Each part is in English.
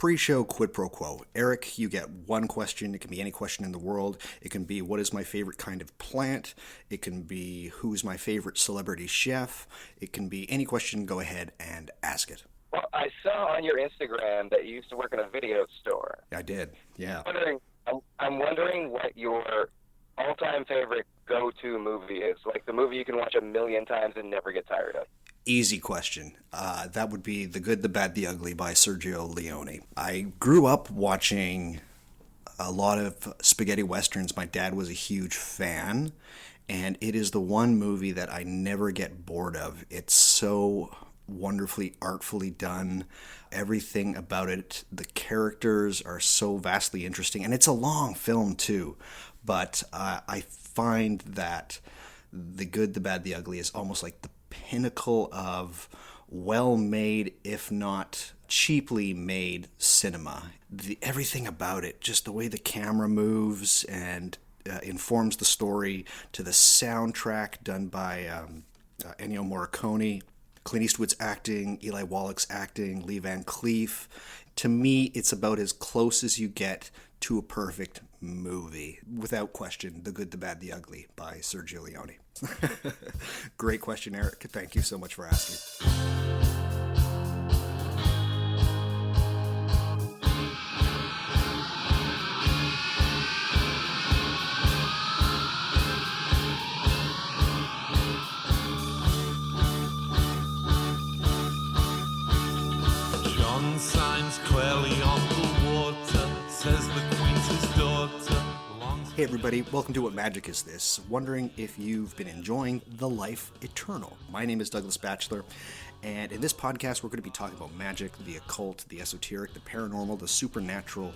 Pre-show quid pro quo. Eric, you get one question. It can be any question in the world. It can be, what is my favorite kind of plant? It can be, who's my favorite celebrity chef? It can be any question. Go ahead and ask it. Well, I saw on your Instagram that you used to work in a video store. I did, yeah. I'm wondering what your all-time favorite go-to movie is, like the movie you can watch a million times and never get tired of. Easy question. That would be The Good, the Bad, the Ugly by Sergio Leone. I grew up watching a lot of spaghetti westerns. My dad was a huge fan, and it is the one movie that I never get bored of. It's so wonderfully, artfully done. Everything about it, the characters are so vastly interesting, and it's a long film too. But I find that The Good, the Bad, the Ugly is almost like the pinnacle of well-made, if not cheaply made cinema. Everything about it, just the way the camera moves and informs the story, to the soundtrack done by Ennio Morricone, Clint Eastwood's acting, Eli Wallach's acting, Lee Van Cleef. To me, it's about as close as you get to a perfect movie. Without question, The Good, the Bad, the Ugly by Sergio Leone. Great question, Eric. Thank you so much for asking. John signs clearly on the water, says the queen's his daughter. Hey everybody, welcome to What Magic Is This? Wondering if you've been enjoying The Life Eternal. My name is Douglas Batchelor, and in this podcast we're going to be talking about magic, the occult, the esoteric, the paranormal, the supernatural,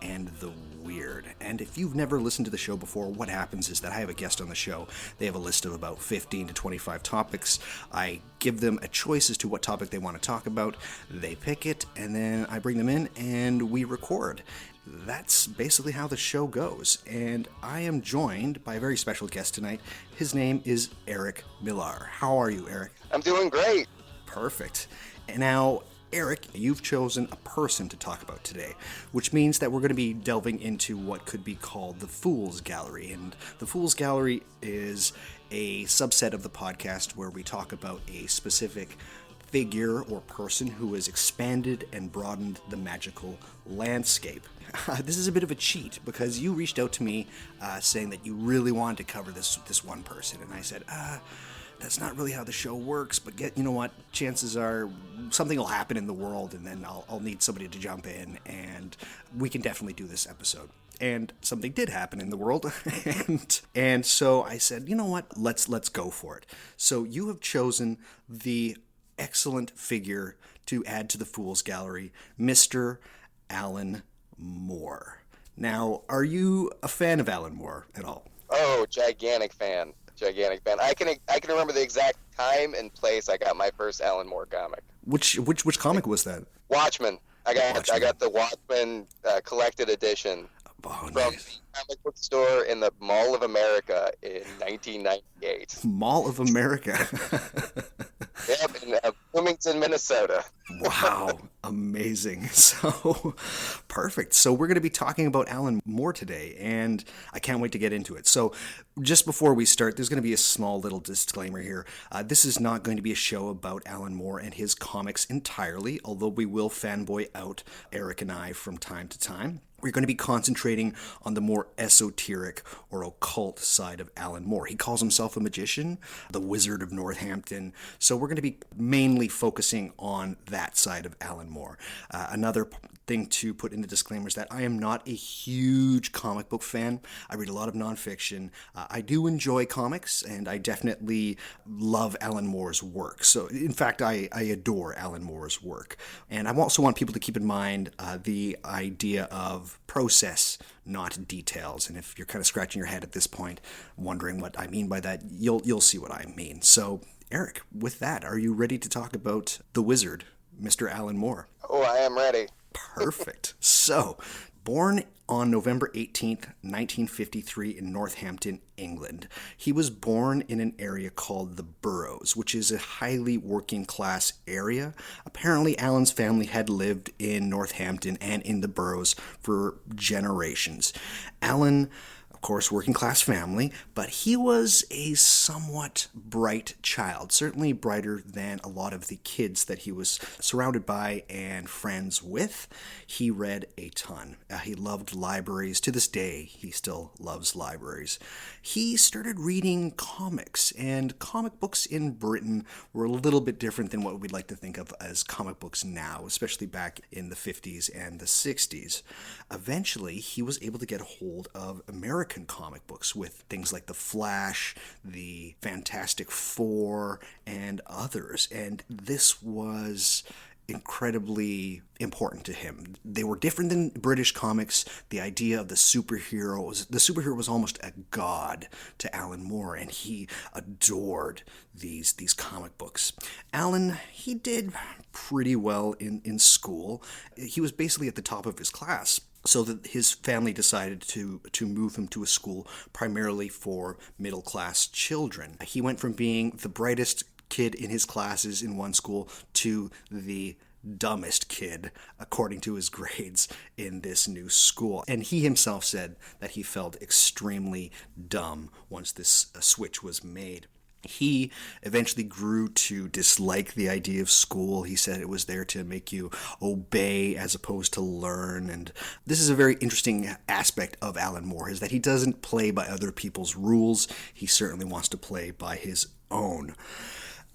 and the weird. And if you've never listened to the show before, what happens is that I have a guest on the show. They have a list of about 15 to 25 topics. I give them a choice as to what topic they want to talk about. They pick it, and then I bring them in and we record. That's basically how the show goes. And I am joined by a very special guest tonight. His name is Eric Millar. How are you, Eric? I'm doing great. Perfect. And now, Eric, you've chosen a person to talk about today, which means that we're going to be delving into what could be called the Fool's Gallery. And the Fool's Gallery is a subset of the podcast where we talk about a specific figure or person who has expanded and broadened the magical landscape. This is a bit of a cheat because you reached out to me saying that you really wanted to cover this one person, and I said, that's not really how the show works, but you know what? Chances are something will happen in the world, and then I'll need somebody to jump in, and we can definitely do this episode. And something did happen in the world, and so I said, you know what? Let's go for it. So you have chosen the excellent figure to add to the Fool's Gallery, Mr. Alan Moore. Now, are you a fan of Alan Moore at all? Oh, gigantic fan. I can remember the exact time and place I got my first Alan Moore comic. Which comic was that? Watchmen. I got the Watchmen collected edition from the comic book store in the Mall of America in 1998. Mall of America. Yep, in Bloomington, Minnesota. Wow, amazing. So, perfect. So we're going to be talking about Alan Moore today, and I can't wait to get into it. So just before we start, there's going to be a small little disclaimer here. This is not going to be a show about Alan Moore and his comics entirely, although we will fanboy out Eric and I from time to time. We're going to be concentrating on the more esoteric or occult side of Alan Moore. He calls himself a magician, the Wizard of Northampton. So we're going to be mainly focusing on that side of Alan Moore. Another thing to put in the disclaimer is that I am not a huge comic book fan. I read a lot of nonfiction. I do enjoy comics, and I definitely love Alan Moore's work. So, in fact, I adore Alan Moore's work. And I also want people to keep in mind the idea of process, not details. And if you're kind of scratching your head at this point, wondering what I mean by that, you'll see what I mean. So, Eric, with that, are you ready to talk about the wizard, Mr. Alan Moore? Oh, I am ready. Perfect. So, Born on November 18th, 1953 in Northampton, England. He was born in an area called the Boroughs, which is a highly working class area. Apparently, Alan's family had lived in Northampton and in the Boroughs for generations. Alan, of course, working class family, but he was a somewhat bright child, certainly brighter than a lot of the kids that he was surrounded by and friends with. He read a ton. He loved libraries. To this day, he still loves libraries. He started reading comics, and comic books in Britain were a little bit different than what we'd like to think of as comic books now, especially back in the 50s and the 60s. Eventually, he was able to get a hold of American comic books with things like The Flash, the Fantastic Four, and others. And this was incredibly important to him. They were different than British comics. The idea of the superhero was almost a god to Alan Moore, and he adored these comic books. Alan, he did pretty well in school. He was basically at the top of his class, so that his family decided to move him to a school primarily for middle-class children. He went from being the brightest kid in his classes in one school to the dumbest kid, according to his grades, in this new school. And he himself said that he felt extremely dumb once this switch was made. He eventually grew to dislike the idea of school. He said it was there to make you obey as opposed to learn. And this is a very interesting aspect of Alan Moore, is that he doesn't play by other people's rules. He certainly wants to play by his own.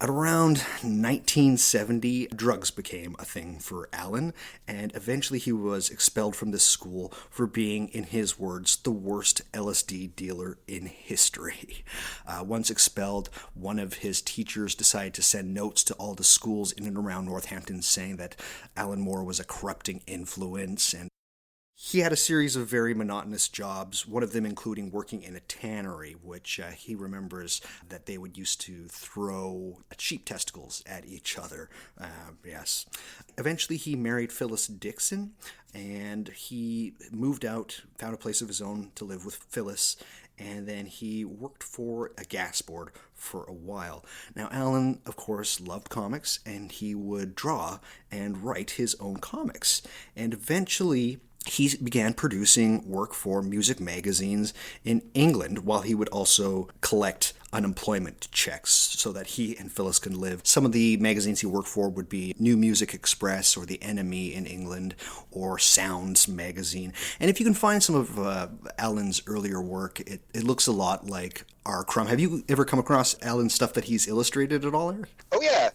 At around 1970, drugs became a thing for Alan, and eventually he was expelled from this school for being, in his words, the worst LSD dealer in history. Once expelled, one of his teachers decided to send notes to all the schools in and around Northampton saying that Alan Moore was a corrupting influence, and he had a series of very monotonous jobs, one of them including working in a tannery, which he remembers that they would used to throw sheep testicles at each other. Yes. Eventually, he married Phyllis Dixon, and he moved out, found a place of his own to live with Phyllis, and then he worked for a gas board for a while. Now, Alan, of course, loved comics, and he would draw and write his own comics. And eventually, he began producing work for music magazines in England, while he would also collect unemployment checks so that he and Phyllis could live. Some of the magazines he worked for would be New Music Express or The Enemy in England, or Sounds magazine. And if you can find some of Alan's earlier work, it looks a lot like R. Crumb. Have you ever come across Alan's stuff that he's illustrated at all, Eric? Oh yeah.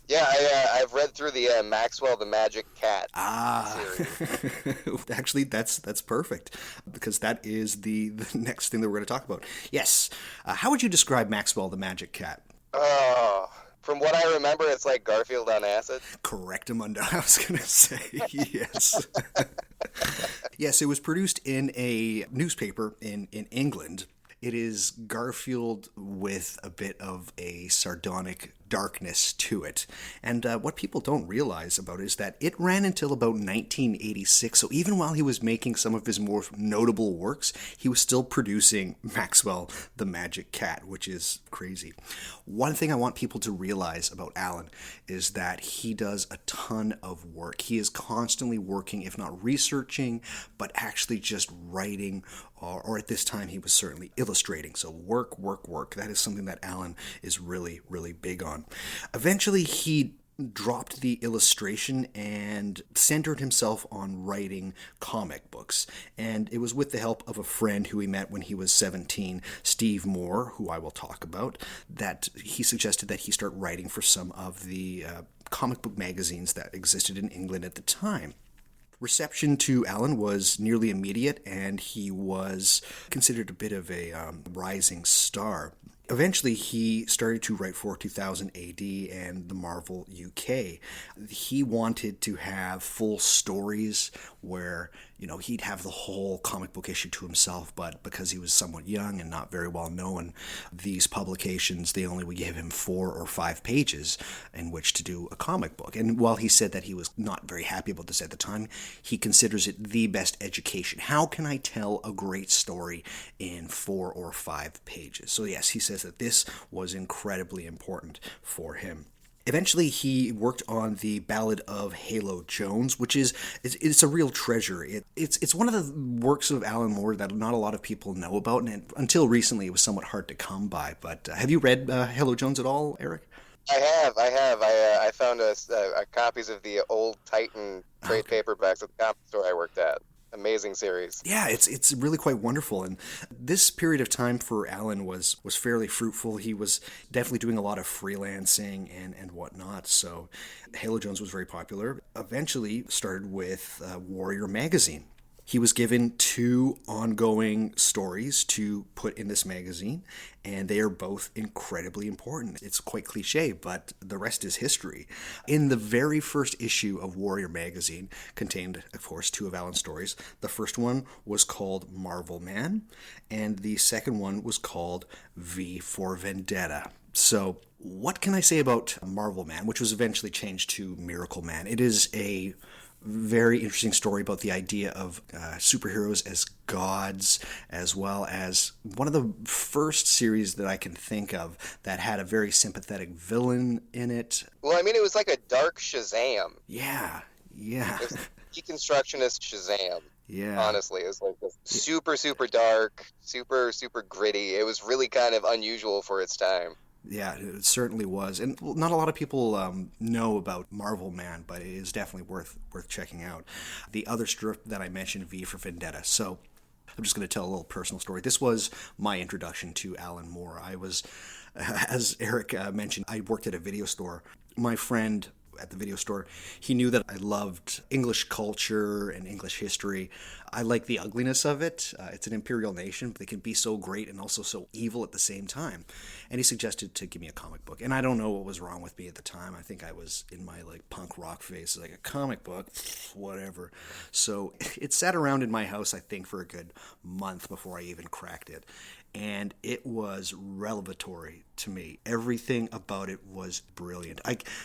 I've read through the Maxwell the Magic Cat series. Actually, that's perfect, because that is the next thing that we're going to talk about. Yes. How would you describe Maxwell the Magic Cat? Oh, from what I remember, it's like Garfield on acid. Correctamundo, I was going to say. Yes. Yes, it was produced in a newspaper in England. It is Garfield with a bit of a sardonic darkness to it. And what people don't realize about it is that it ran until about 1986. So even while he was making some of his more notable works, he was still producing Maxwell the Magic Cat, which is crazy. One thing I want people to realize about Alan is that he does a ton of work. He is constantly working, if not researching, but actually just writing, or at this time he was certainly illustrating. So work. That is something that Alan is really, really big on. Eventually, he dropped the illustration and centered himself on writing comic books. And it was with the help of a friend who he met when he was 17, Steve Moore, who I will talk about, that he suggested that he start writing for some of the comic book magazines that existed in England at the time. Reception to Alan was nearly immediate, and he was considered a bit of a rising star. Eventually, he started to write for 2000 AD and the Marvel UK. He wanted to have full stories where, he'd have the whole comic book issue to himself, but because he was somewhat young and not very well known, these publications, they only would give him 4 or 5 pages in which to do a comic book. And while he said that he was not very happy about this at the time, he considers it the best education. How can I tell a great story in 4 or 5 pages? So yes, he says that this was incredibly important for him. Eventually, he worked on the Ballad of Halo Jones, which it's a real treasure. It's one of the works of Alan Moore that not a lot of people know about, and until recently, it was somewhat hard to come by. But have you read Halo Jones at all, Eric? I have. I found copies of the old Titan trade paperbacks at the comic store I worked at. Amazing series. Yeah, it's really quite wonderful. And this period of time for Alan was fairly fruitful. He was definitely doing a lot of freelancing and whatnot. So Halo Jones was very popular. Eventually started with Warrior Magazine. He was given 2 ongoing stories to put in this magazine, and they are both incredibly important. It's quite cliche, but the rest is history. In the very first issue of Warrior Magazine contained, of course, 2 of Alan's stories. The first one was called Marvel Man, and the second one was called V for Vendetta. So what can I say about Marvel Man, which was eventually changed to Miracle Man? It is a very interesting story about the idea of superheroes as gods, as well as one of the first series that I can think of that had a very sympathetic villain in it. Well, I mean, it was like a dark Shazam. Yeah. It was deconstructionist Shazam. Yeah. Honestly, it was like super, super dark, super, super gritty. It was really kind of unusual for its time. Yeah, it certainly was. And not a lot of people know about Marvel Man, but it is definitely worth checking out. The other strip that I mentioned, V for Vendetta. So I'm just going to tell a little personal story. This was my introduction to Alan Moore. I was, as Eric mentioned, I worked at a video store. My friend at the video store, he knew that I loved English culture and English history. I like the ugliness of it. It's an imperial nation, but they can be so great and also so evil at the same time. And he suggested to give me a comic book. And I don't know what was wrong with me at the time. I think I was in my punk rock phase, like a comic book, whatever. So it sat around in my house, I think, for a good month before I even cracked it. And it was revelatory to me. Everything about it was brilliant.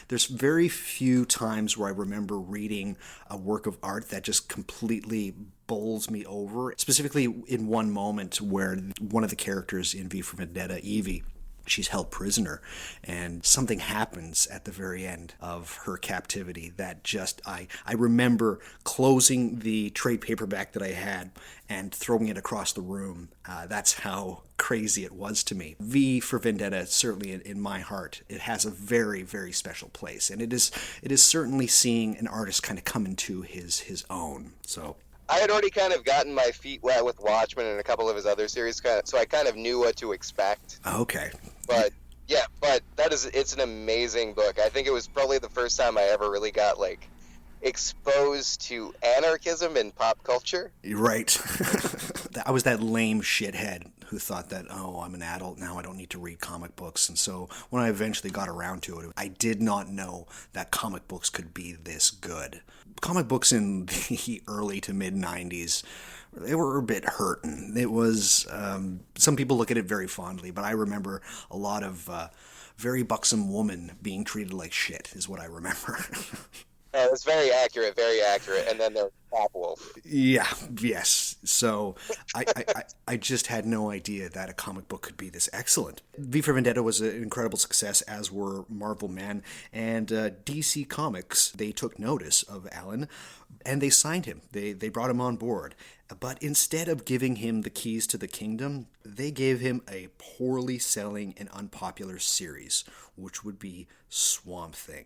There's very few times where I remember reading a work of art that just completely bowls me over. Specifically in one moment where one of the characters in V for Vendetta, Evie, she's held prisoner, and something happens at the very end of her captivity that just, I remember closing the trade paperback that I had and throwing it across the room. That's how crazy it was to me. V for Vendetta, certainly in my heart, it has a very, very special place, and it is certainly seeing an artist kind of come into his own. So I had already kind of gotten my feet wet with Watchmen and a couple of his other series, so I kind of knew what to expect. Okay. But yeah, it's an amazing book. I think it was probably the first time I ever really got exposed to anarchism in pop culture. Right. I was that lame shithead who thought that, oh, I'm an adult now, I don't need to read comic books. And so when I eventually got around to it, I did not know that comic books could be this good. Comic books in the early to mid 90s, they were a bit hurtin'. It was, some people look at it very fondly, but I remember a lot of very buxom women being treated like shit is what I remember. It's very accurate, and then there's Pop Wolf. Yeah, yes. So I just had no idea that a comic book could be this excellent. V for Vendetta was an incredible success, as were Marvel Man, and DC Comics, they took notice of Alan, and they signed him. They brought him on board. But instead of giving him the keys to the kingdom, they gave him a poorly selling and unpopular series, which would be Swamp Thing.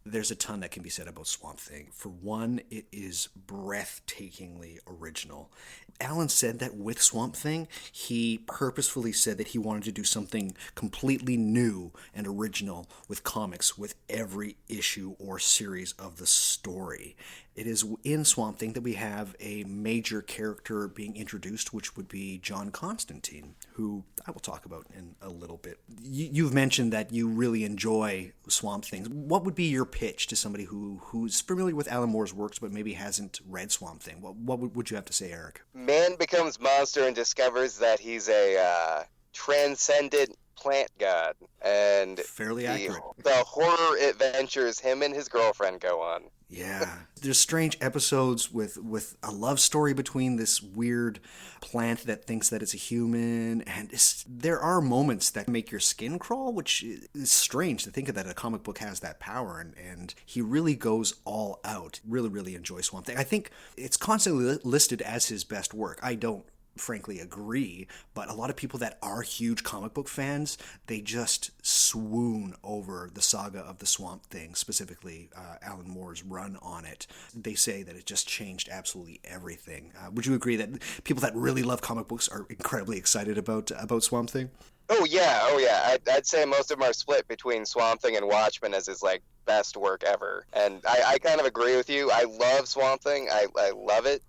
There's a ton that can be said about Swamp Thing. For one, it is breathtakingly original. Alan said that with Swamp Thing, he purposefully said that he wanted to do something completely new and original with comics with every issue or series of the story. It is in Swamp Thing that we have a major character being introduced, which would be John Constantine, who I will talk about in a little bit. You've mentioned that you really enjoy Swamp Thing. What would be your pitch to somebody who's familiar with Alan Moore's works but maybe hasn't read Swamp Thing? What would you have to say, Eric? Man becomes monster and discovers that he's a transcendent plant god, and fairly accurate. The horror adventures him and his girlfriend go on. Yeah. There's strange episodes with a love story between this weird plant that thinks that it's a human, and there are moments that make your skin crawl, which is strange to think of that a comic book has that power, and he really goes all out. Really, really enjoy Swamp Thing. I think it's constantly listed as his best work. I don't frankly agree, but a lot of people that are huge comic book fans, they just swoon over the saga of the Swamp Thing, specifically Alan Moore's run on it. They say that it just changed absolutely everything. Would you agree that people that really love comic books are incredibly excited about Swamp Thing? Oh yeah. I'd say most of them are split between Swamp Thing and Watchmen as his like best work ever, and I kind of agree with you. I love Swamp Thing. I love it.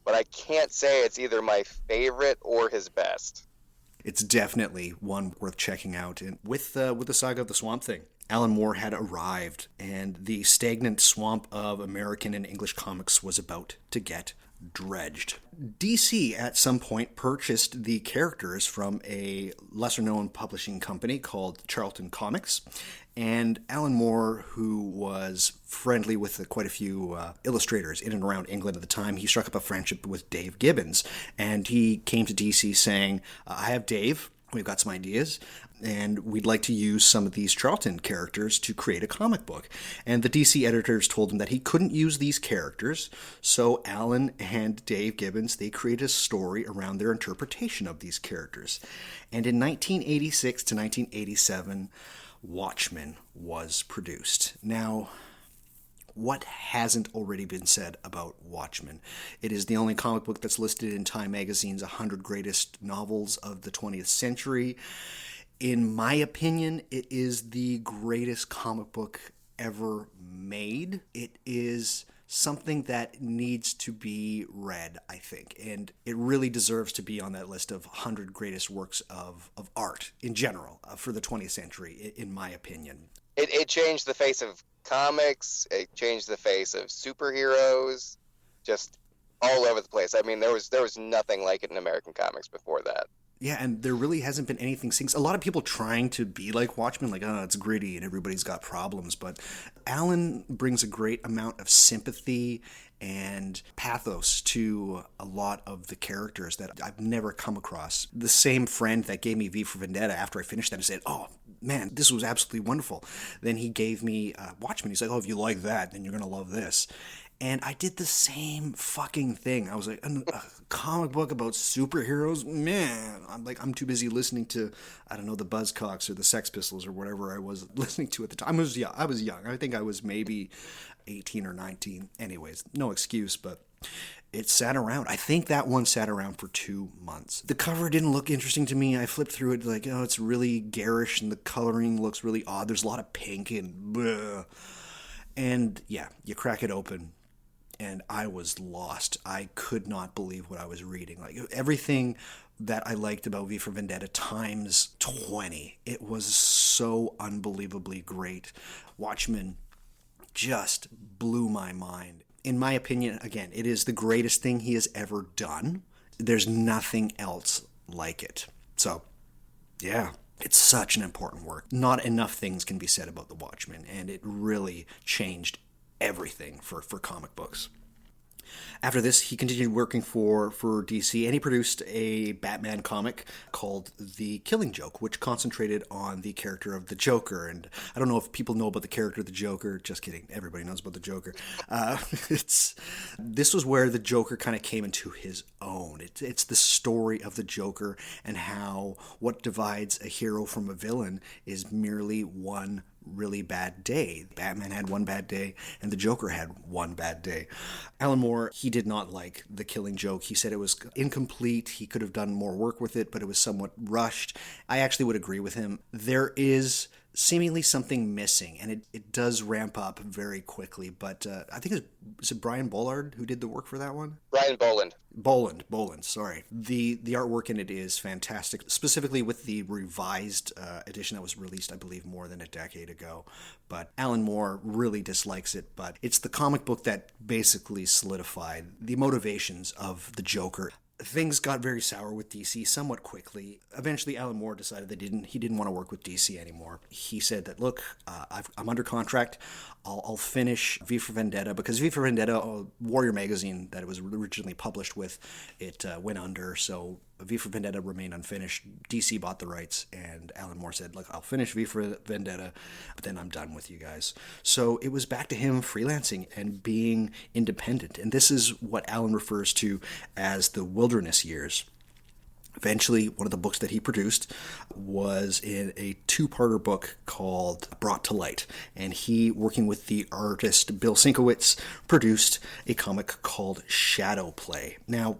But I can't say it's either my favorite or his best. It's definitely one worth checking out. And with the saga of the Swamp Thing, Alan Moore had arrived, and the stagnant swamp of American and English comics was about to get dredged. DC at some point purchased the characters from a lesser-known publishing company called Charlton Comics, and Alan Moore, who was friendly with quite a few illustrators in and around England at the time, he struck up a friendship with Dave Gibbons, and he came to DC saying, I have Dave, we've got some ideas, and we'd like to use some of these Charlton characters to create a comic book. And the DC editors told him that he couldn't use these characters, so Alan and Dave Gibbons, they created a story around their interpretation of these characters. And in 1986 to 1987, Watchmen was produced. Now, what hasn't already been said about Watchmen? It is the only comic book that's listed in Time Magazine's 100 Greatest Novels of the 20th Century. In my opinion, it is the greatest comic book ever made. It is something that needs to be read, I think, and it really deserves to be on that list of 100 greatest works of art in general for the 20th century, in my opinion. It changed the face of comics, it changed the face of superheroes, just all over the place. I mean, there was nothing like it in American comics before that. Yeah, and there really hasn't been anything since. A lot of people trying to be like Watchmen, like, oh, it's gritty and everybody's got problems. But Alan brings a great amount of sympathy and pathos to a lot of the characters that I've never come across. The same friend that gave me V for Vendetta after I finished that and said, oh, man, this was absolutely wonderful. Then he gave me Watchmen. He's like, oh, if you like that, then you're going to love this. And I did the same fucking thing. I was like, a comic book about superheroes? Man, I'm too busy listening to, I don't know, the Buzzcocks or the Sex Pistols or whatever I was listening to at the time. I was young. I think I was maybe 18 or 19. Anyways, no excuse, but it sat around. I think that one sat around for 2 months. The cover didn't look interesting to me. I flipped through it like, oh, it's really garish and the coloring looks really odd. There's a lot of pink and bleh. And yeah, you crack it open, and I was lost. I could not believe what I was reading. Like, everything that I liked about V for Vendetta times 20. It was so unbelievably great. Watchmen just blew my mind. In my opinion, again, it is the greatest thing he has ever done. There's nothing else like it. So, yeah, it's such an important work. Not enough things can be said about The Watchmen, and it really changed everything for comic books. After this, he continued working for DC, and he produced a Batman comic called The Killing Joke, which concentrated on the character of the Joker. And I don't know if people know about the character of the Joker. Just kidding. Everybody knows about the Joker. This was where the Joker kind of came into his own. It's the story of the Joker and how what divides a hero from a villain is merely one really bad day. Batman had one bad day, and the Joker had one bad day. Alan Moore, he did not like The Killing Joke. He said it was incomplete. He could have done more work with it, but it was somewhat rushed. I actually would agree with him. There is seemingly something missing, and it does ramp up very quickly. But I think is it Brian Bollard who did the work for that one? Brian Boland. Boland, sorry. The artwork in it is fantastic, specifically with the revised edition that was released, I believe, more than a decade ago. But Alan Moore really dislikes it, but it's the comic book that basically solidified the motivations of the Joker. Things got very sour with DC somewhat quickly. Eventually, Alan Moore decided that he didn't want to work with DC anymore. He said that, look, I'm under contract. I'll finish V for Vendetta, because V for Vendetta, Warrior Magazine that it was originally published with, it went under, so V for Vendetta remained unfinished. DC bought the rights, and Alan Moore said, look, I'll finish V for Vendetta, but then I'm done with you guys. So it was back to him freelancing and being independent, and this is what Alan refers to as the wilderness years. Eventually, one of the books that he produced was in a two-parter book called Brought to Light, and he, working with the artist Bill Sienkiewicz, produced a comic called Shadow Play. Now,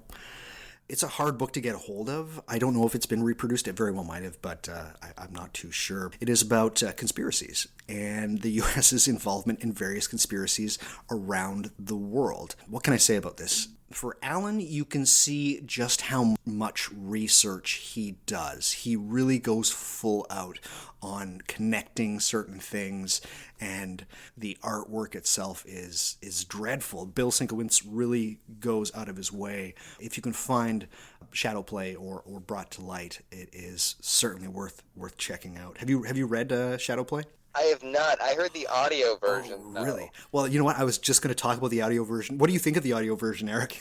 it's a hard book to get a hold of. I don't know if it's been reproduced. It very well might have, but I'm not too sure. It is about conspiracies and the U.S.'s involvement in various conspiracies around the world. What can I say about this? For Alan, you can see just how much research he does. He really goes full out on connecting certain things, and the artwork itself is dreadful. Bill Sienkiewicz really goes out of his way. If you can find Shadow Play or Brought to Light, it is certainly worth checking out. Have you read Shadow Play? I have not. I heard the audio version. Oh, really? Well, you know what? I was just going to talk about the audio version. What do you think of the audio version, Eric?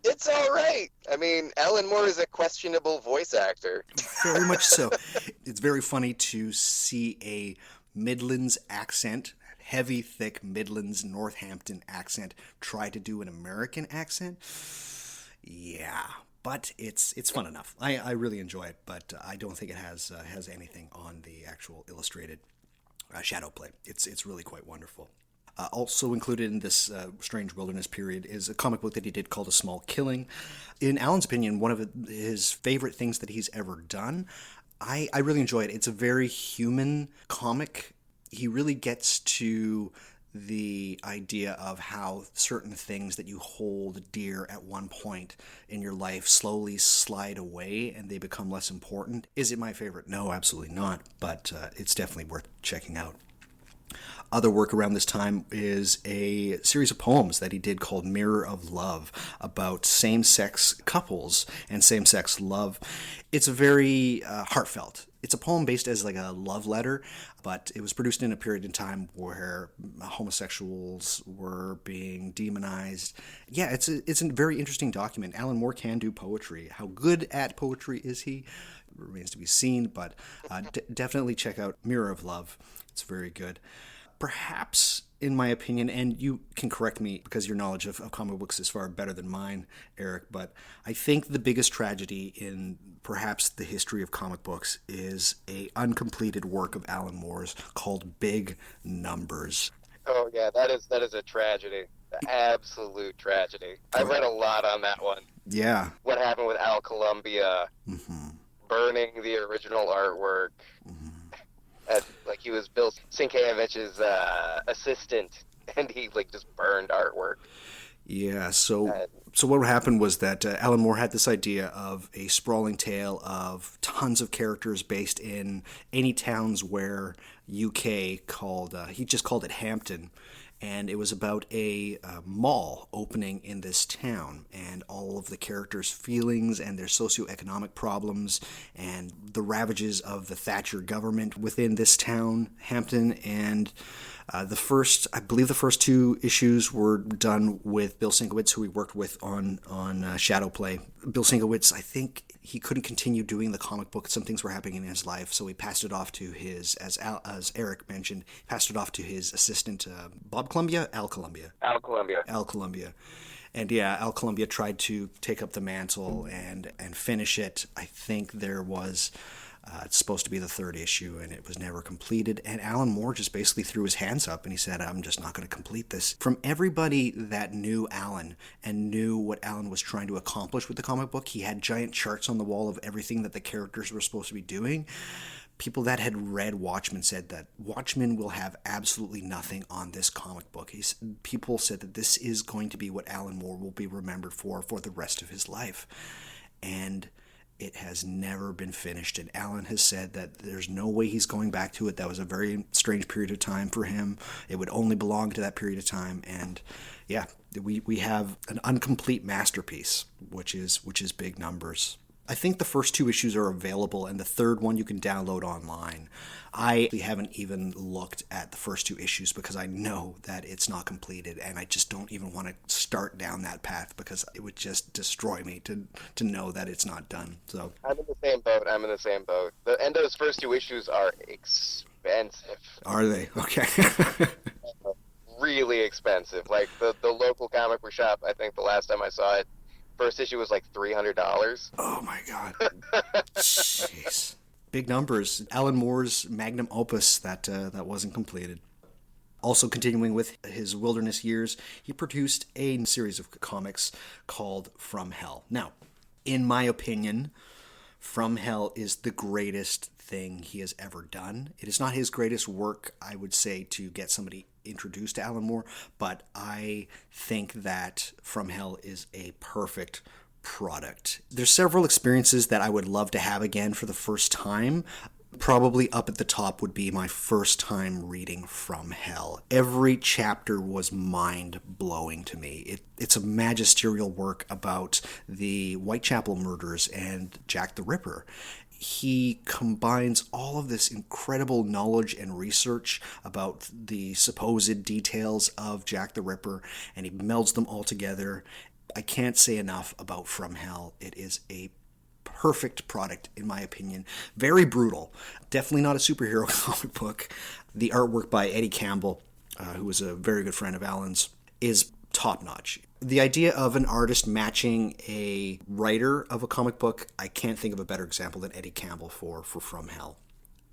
It's all right. I mean, Alan Moore is a questionable voice actor. Very much so. It's very funny to see a Midlands accent, heavy, thick Midlands, Northampton accent, try to do an American accent. Yeah. But it's fun enough. I really enjoy it, but I don't think it has anything on the actual illustrated Shadow Play. It's really quite wonderful. Also included in this strange wilderness period is a comic book that he did called A Small Killing. In Alan's opinion, one of his favorite things that he's ever done. I really enjoy it. It's a very human comic. He really gets to the idea of how certain things that you hold dear at one point in your life slowly slide away and they become less important. Is it my favorite? No, absolutely not, but it's definitely worth checking out. Other work around this time is a series of poems that he did called Mirror of Love about same-sex couples and same-sex love. It's very heartfelt. It's a poem based as like a love letter, but it was produced in a period in time where homosexuals were being demonized. Yeah, it's a very interesting document. Alan Moore can do poetry. How good at poetry is he? Remains to be seen, but definitely check out Mirror of Love. It's very good. Perhaps, in my opinion, and you can correct me because your knowledge of comic books is far better than mine, Eric, but I think the biggest tragedy in perhaps the history of comic books is a uncompleted work of Alan Moore's called Big Numbers. Oh yeah, that is a tragedy. Absolute tragedy. I read a lot on that one. Yeah. What happened with Al Columbia, burning the original artwork. Like he was Bill Sienkiewicz's assistant, and he just burned artwork. Yeah, so what happened was that Alan Moore had this idea of a sprawling tale of tons of characters based in any towns where UK called, he just called it Hampton, and it was about a mall opening in this town, and all of the characters' feelings and their socioeconomic problems and the ravages of the Thatcher government within this town, Hampton. And I believe the first two issues were done with Bill Sienkiewicz, who we worked with on Shadow Play. Bill Sienkiewicz, I think he couldn't continue doing the comic book. Some things were happening in his life, so he passed it off to his, as Eric mentioned, passed it off to his assistant, Al Columbia. And yeah, Al Columbia tried to take up the mantle and finish it. I think there was... it's supposed to be the third issue, and it was never completed. And Alan Moore just basically threw his hands up, and he said, I'm just not going to complete this. From everybody that knew Alan and knew what Alan was trying to accomplish with the comic book, he had giant charts on the wall of everything that the characters were supposed to be doing. people that had read Watchmen said that Watchmen will have absolutely nothing on this comic book. People said that this is going to be what Alan Moore will be remembered for the rest of his life. And it has never been finished. And Alan has said that there's no way he's going back to it. That was a very strange period of time for him. It would only belong to that period of time. And yeah, we have an incomplete masterpiece, which is big numbers. I think the first 2 issues are available, and the third one you can download online. I haven't even looked at the first 2 issues because I know that it's not completed, and I just don't even want to start down that path because it would just destroy me to know that it's not done. So I'm in the same boat. And those first 2 issues are expensive. Are they? Okay. Really expensive. Like the local comic book shop, I think the last time I saw it, first issue was like $300. Oh my God. Jeez. Big numbers. Alan Moore's magnum opus that wasn't completed. Also continuing with his wilderness years, he produced a series of comics called From Hell. Now, in my opinion, From Hell is the greatest thing he has ever done. It is not his greatest work, I would say, to get somebody introduced to Alan Moore, but I think that From Hell is a perfect product. There's several experiences that I would love to have again for the first time. Probably up at the top would be my first time reading From Hell. Every chapter was mind-blowing to me. It's a magisterial work about the Whitechapel murders and Jack the Ripper. He combines all of this incredible knowledge and research about the supposed details of Jack the Ripper, and he melds them all together. I can't say enough about From Hell. It is a perfect product, in my opinion. Very brutal. Definitely not a superhero comic book. The artwork by Eddie Campbell, who was a very good friend of Alan's, is top-notch. The idea of an artist matching a writer of a comic book, I can't think of a better example than Eddie Campbell for From Hell.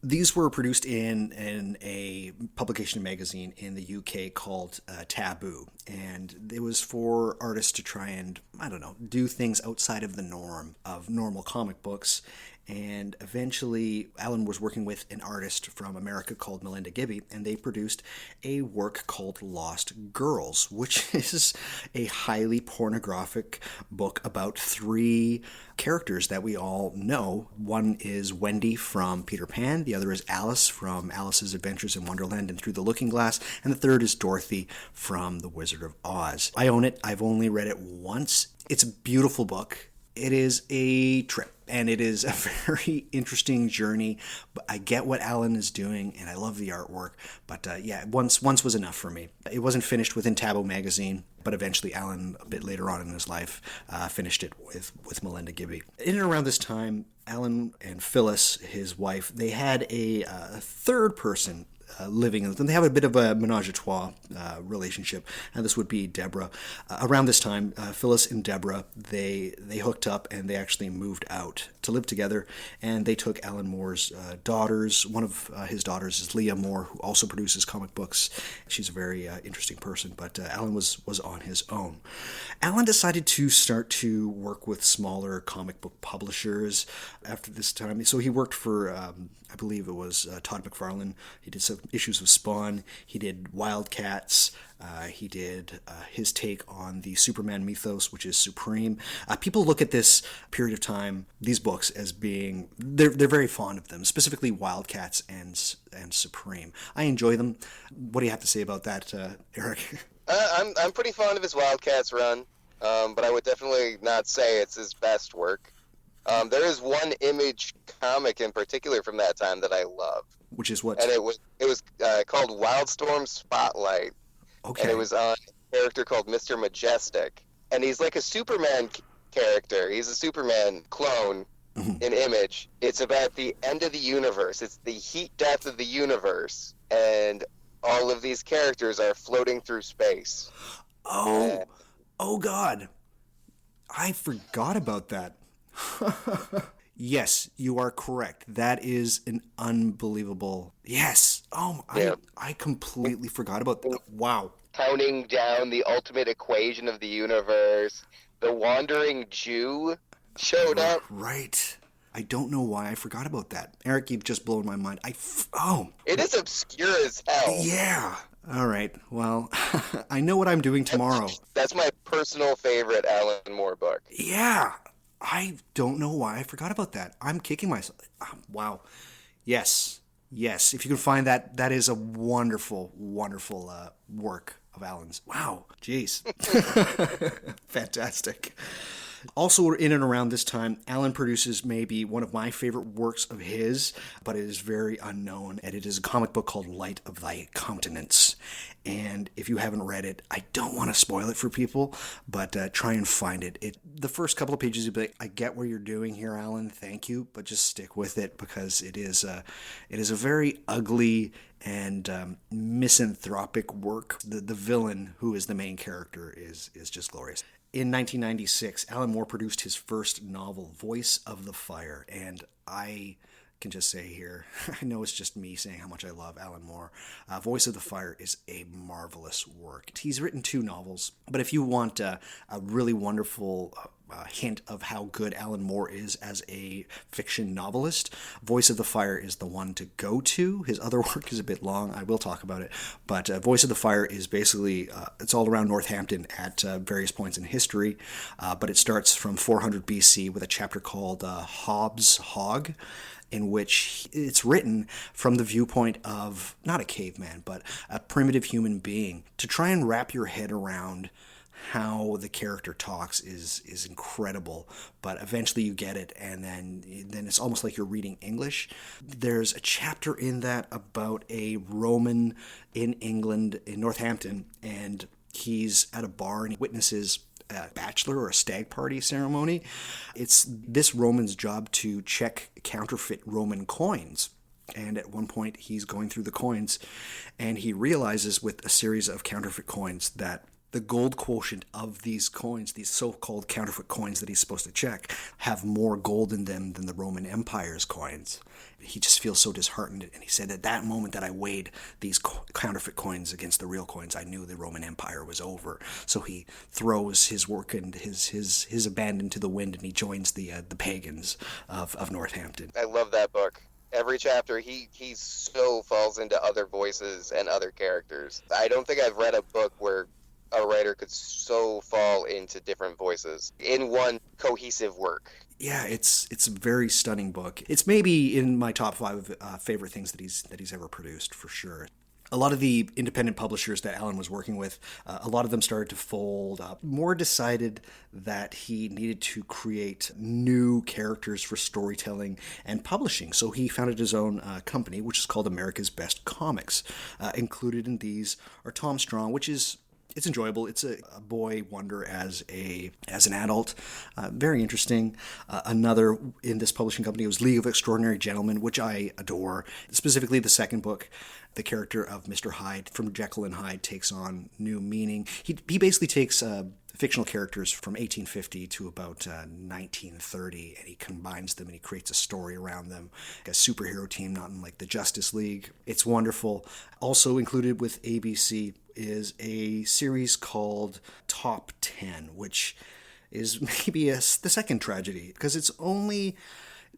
These were produced in a publication magazine in the UK called Taboo, and it was for artists to try and, do things outside of the norm of normal comic books. And eventually, Alan was working with an artist from America called Melinda Gibby, and they produced a work called Lost Girls, which is a highly pornographic book about 3 characters that we all know. One is Wendy from Peter Pan, the other is Alice from Alice's Adventures in Wonderland and Through the Looking Glass, and the third is Dorothy from The Wizard of Oz. I own it. I've only read it once. It's a beautiful book. It is a trip, and it is a very interesting journey. But I get what Alan is doing, and I love the artwork. But once was enough for me. It wasn't finished within Taboo magazine, but eventually Alan, a bit later on in his life, finished it with Melinda Gibby. In and around this time, Alan and Phyllis, his wife, they had a third person living in them. They have a bit of a menage a trois relationship, and this would be Deborah. Around this time, Phyllis and Deborah, they hooked up, and they actually moved out to live together, and they took Alan Moore's daughters. One of his daughters is Leah Moore, who also produces comic books. She's a very interesting person, but Alan was on his own. Alan decided to start to work with smaller comic book publishers after this time. So he worked for, I believe it was Todd McFarlane. He did some issues of Spawn. He did Wildcats. He did his take on the Superman mythos, which is Supreme. People look at this period of time, these books, as being, they're very fond of them, specifically Wildcats and Supreme. I enjoy them. What do you have to say about that, Eric? I'm pretty fond of his Wildcats run, but I would definitely not say it's his best work. There is one Image comic in particular from that time that I love. Which is what? And it was called Wildstorm Spotlight. Okay. And it was on a character called Mr. Majestic. And he's like a Superman character. He's a Superman clone in Image. It's about the end of the universe. It's the heat death of the universe. And all of these characters are floating through space. Oh God. I forgot about that. Yes, you are correct. That is an unbelievable... Yes. I completely forgot about that. Wow. Counting down the ultimate equation of the universe. The Wandering Jew showed up. Right. I don't know why I forgot about that. Eric, you've just blown my mind. It is obscure as hell. Yeah. All right. Well, I know what I'm doing tomorrow. That's my personal favorite Alan Moore book. Yeah. I don't know why I forgot about that. I'm kicking myself. Wow. Yes. Yes. If you can find that, that is a wonderful, wonderful work of Alan's. Wow. Jeez. Fantastic. Also, in and around this time, Alan produces maybe one of my favorite works of his, but it is very unknown, and it is a comic book called Light of Thy Countenance. And if you haven't read it, I don't want to spoil it for people, but try and find it. The first couple of pages, you'll be like, I get what you're doing here, Alan, thank you, but just stick with it, because it is a very ugly and misanthropic work. The villain, who is the main character, is just glorious. In 1996, Alan Moore produced his first novel, Voice of the Fire, and I can just say here, I know it's just me saying how much I love Alan Moore. Voice of the Fire is a marvelous work. He's written 2 novels, but if you want a really wonderful hint of how good Alan Moore is as a fiction novelist, Voice of the Fire is the one to go to. His other work is a bit long. I will talk about it. But Voice of the Fire is basically, it's all around Northampton at various points in history. But it starts from 400 BC with a chapter called Hobbes' Hog, in which it's written from the viewpoint of not a caveman, but a primitive human being. To try and wrap your head around how the character talks is incredible, but eventually you get it, and then it's almost like you're reading English. There's a chapter in that about a Roman in England, in Northampton, and he's at a bar and he witnesses a bachelor or a stag party ceremony. It's this Roman's job to check counterfeit Roman coins. And at one point he's going through the coins, and he realizes with a series of counterfeit coins that the gold quotient of these coins, these so-called counterfeit coins that he's supposed to check, have more gold in them than the Roman Empire's coins. He just feels so disheartened, and he said, at that moment that I weighed these counterfeit coins against the real coins, I knew the Roman Empire was over. So he throws his work and his abandon to the wind, and he joins the pagans of Northampton. I love that book. Every chapter, he so falls into other voices and other characters. I don't think I've read a book where a writer could so fall into different voices in one cohesive work. Yeah, it's a very stunning book. It's maybe in my top 5 favorite things that he's ever produced, for sure. A lot of the independent publishers that Alan was working with, a lot of them started to fold up. Moore decided that he needed to create new characters for storytelling and publishing, so he founded his own company, which is called America's Best Comics. Included in these are Tom Strong, which is... It's enjoyable. It's a boy wonder as an adult. Very interesting. Another in this publishing company was League of Extraordinary Gentlemen, which I adore. Specifically, the second book, the character of Mr. Hyde from Jekyll and Hyde takes on new meaning. He basically takes fictional characters from 1850 to about 1930, and he combines them and he creates a story around them. Like a superhero team, not unlike the Justice League. It's wonderful. Also included with ABC is a series called Top 10, which is maybe the second tragedy, because it's only...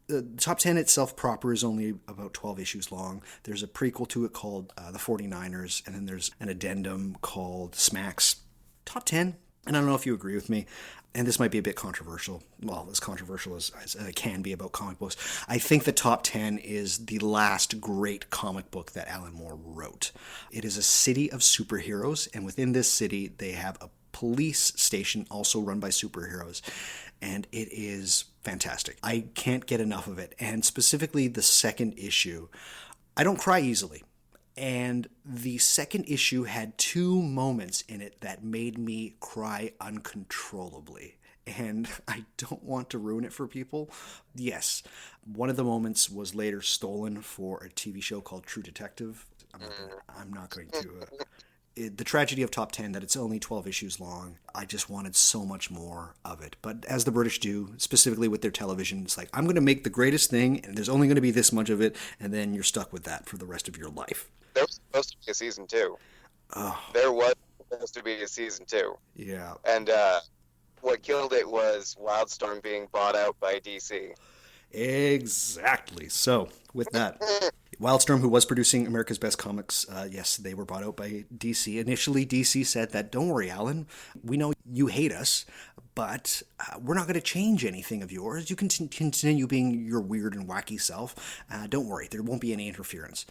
The Top 10 itself proper is only about 12 issues long. There's a prequel to it called The 49ers, and then there's an addendum called Smacks. Top 10, and I don't know if you agree with me, and this might be a bit controversial, well, as controversial as it can be about comic books. I think the Top 10 is the last great comic book that Alan Moore wrote. It is a city of superheroes, and within this city, they have a police station also run by superheroes, and it is fantastic. I can't get enough of it, and specifically the second issue. I don't cry easily, and the second issue had 2 moments in it that made me cry uncontrollably, and I don't want to ruin it for people. Yes, one of the moments was later stolen for a TV show called True Detective. I'm not going to... The tragedy of Top 10, that it's only 12 issues long. I just wanted so much more of it. But as the British do, specifically with their television, it's like, I'm going to make the greatest thing, and there's only going to be this much of it, and then you're stuck with that for the rest of your life. There was supposed to be a season 2. Oh. There was supposed to be a season 2. Yeah. And what killed it was Wildstorm being bought out by DC. Exactly. So, with that, Wildstorm, who was producing America's Best Comics, yes, they were bought out by DC. Initially, DC said that, don't worry, Alan, we know you hate us, but we're not going to change anything of yours. You can continue being your weird and wacky self. Don't worry, there won't be any interference.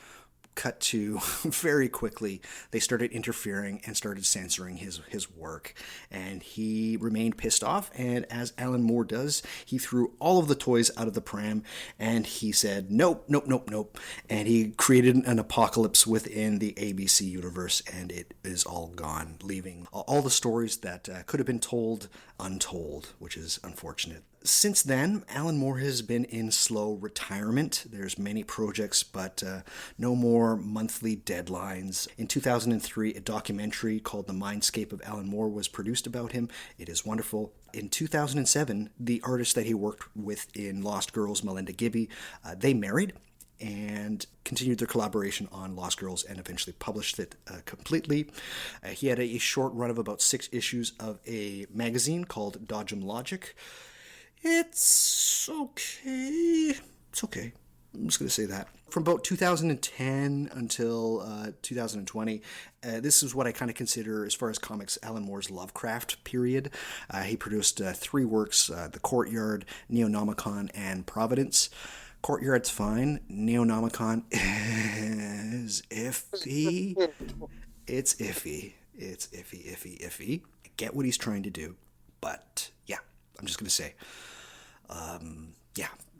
Cut to very quickly, they started interfering and started censoring his work, and he remained pissed off, and as Alan Moore does, he threw all of the toys out of the pram, and he said nope, nope, nope, nope, and he created an apocalypse within the ABC universe, and it is all gone, leaving all the stories that could have been told untold, which is unfortunate. Since then, Alan Moore has been in slow retirement. There's many projects, but no more monthly deadlines. In 2003, a documentary called The Mindscape of Alan Moore was produced about him. It is wonderful. In 2007, the artist that he worked with in Lost Girls, Melinda Gibby, they married and continued their collaboration on Lost Girls and eventually published it completely. He had a short run of about 6 issues of a magazine called Dodgem Logic. It's okay. It's okay. I'm just going to say that. From about 2010 until 2020, this is what I kind of consider, as far as comics, Alan Moore's Lovecraft period. He produced 3 works, The Courtyard, Neonomicon, and Providence. Courtyard's fine. Neonomicon is iffy. It's iffy. It's iffy. I get what he's trying to do, but yeah, I'm just going to say,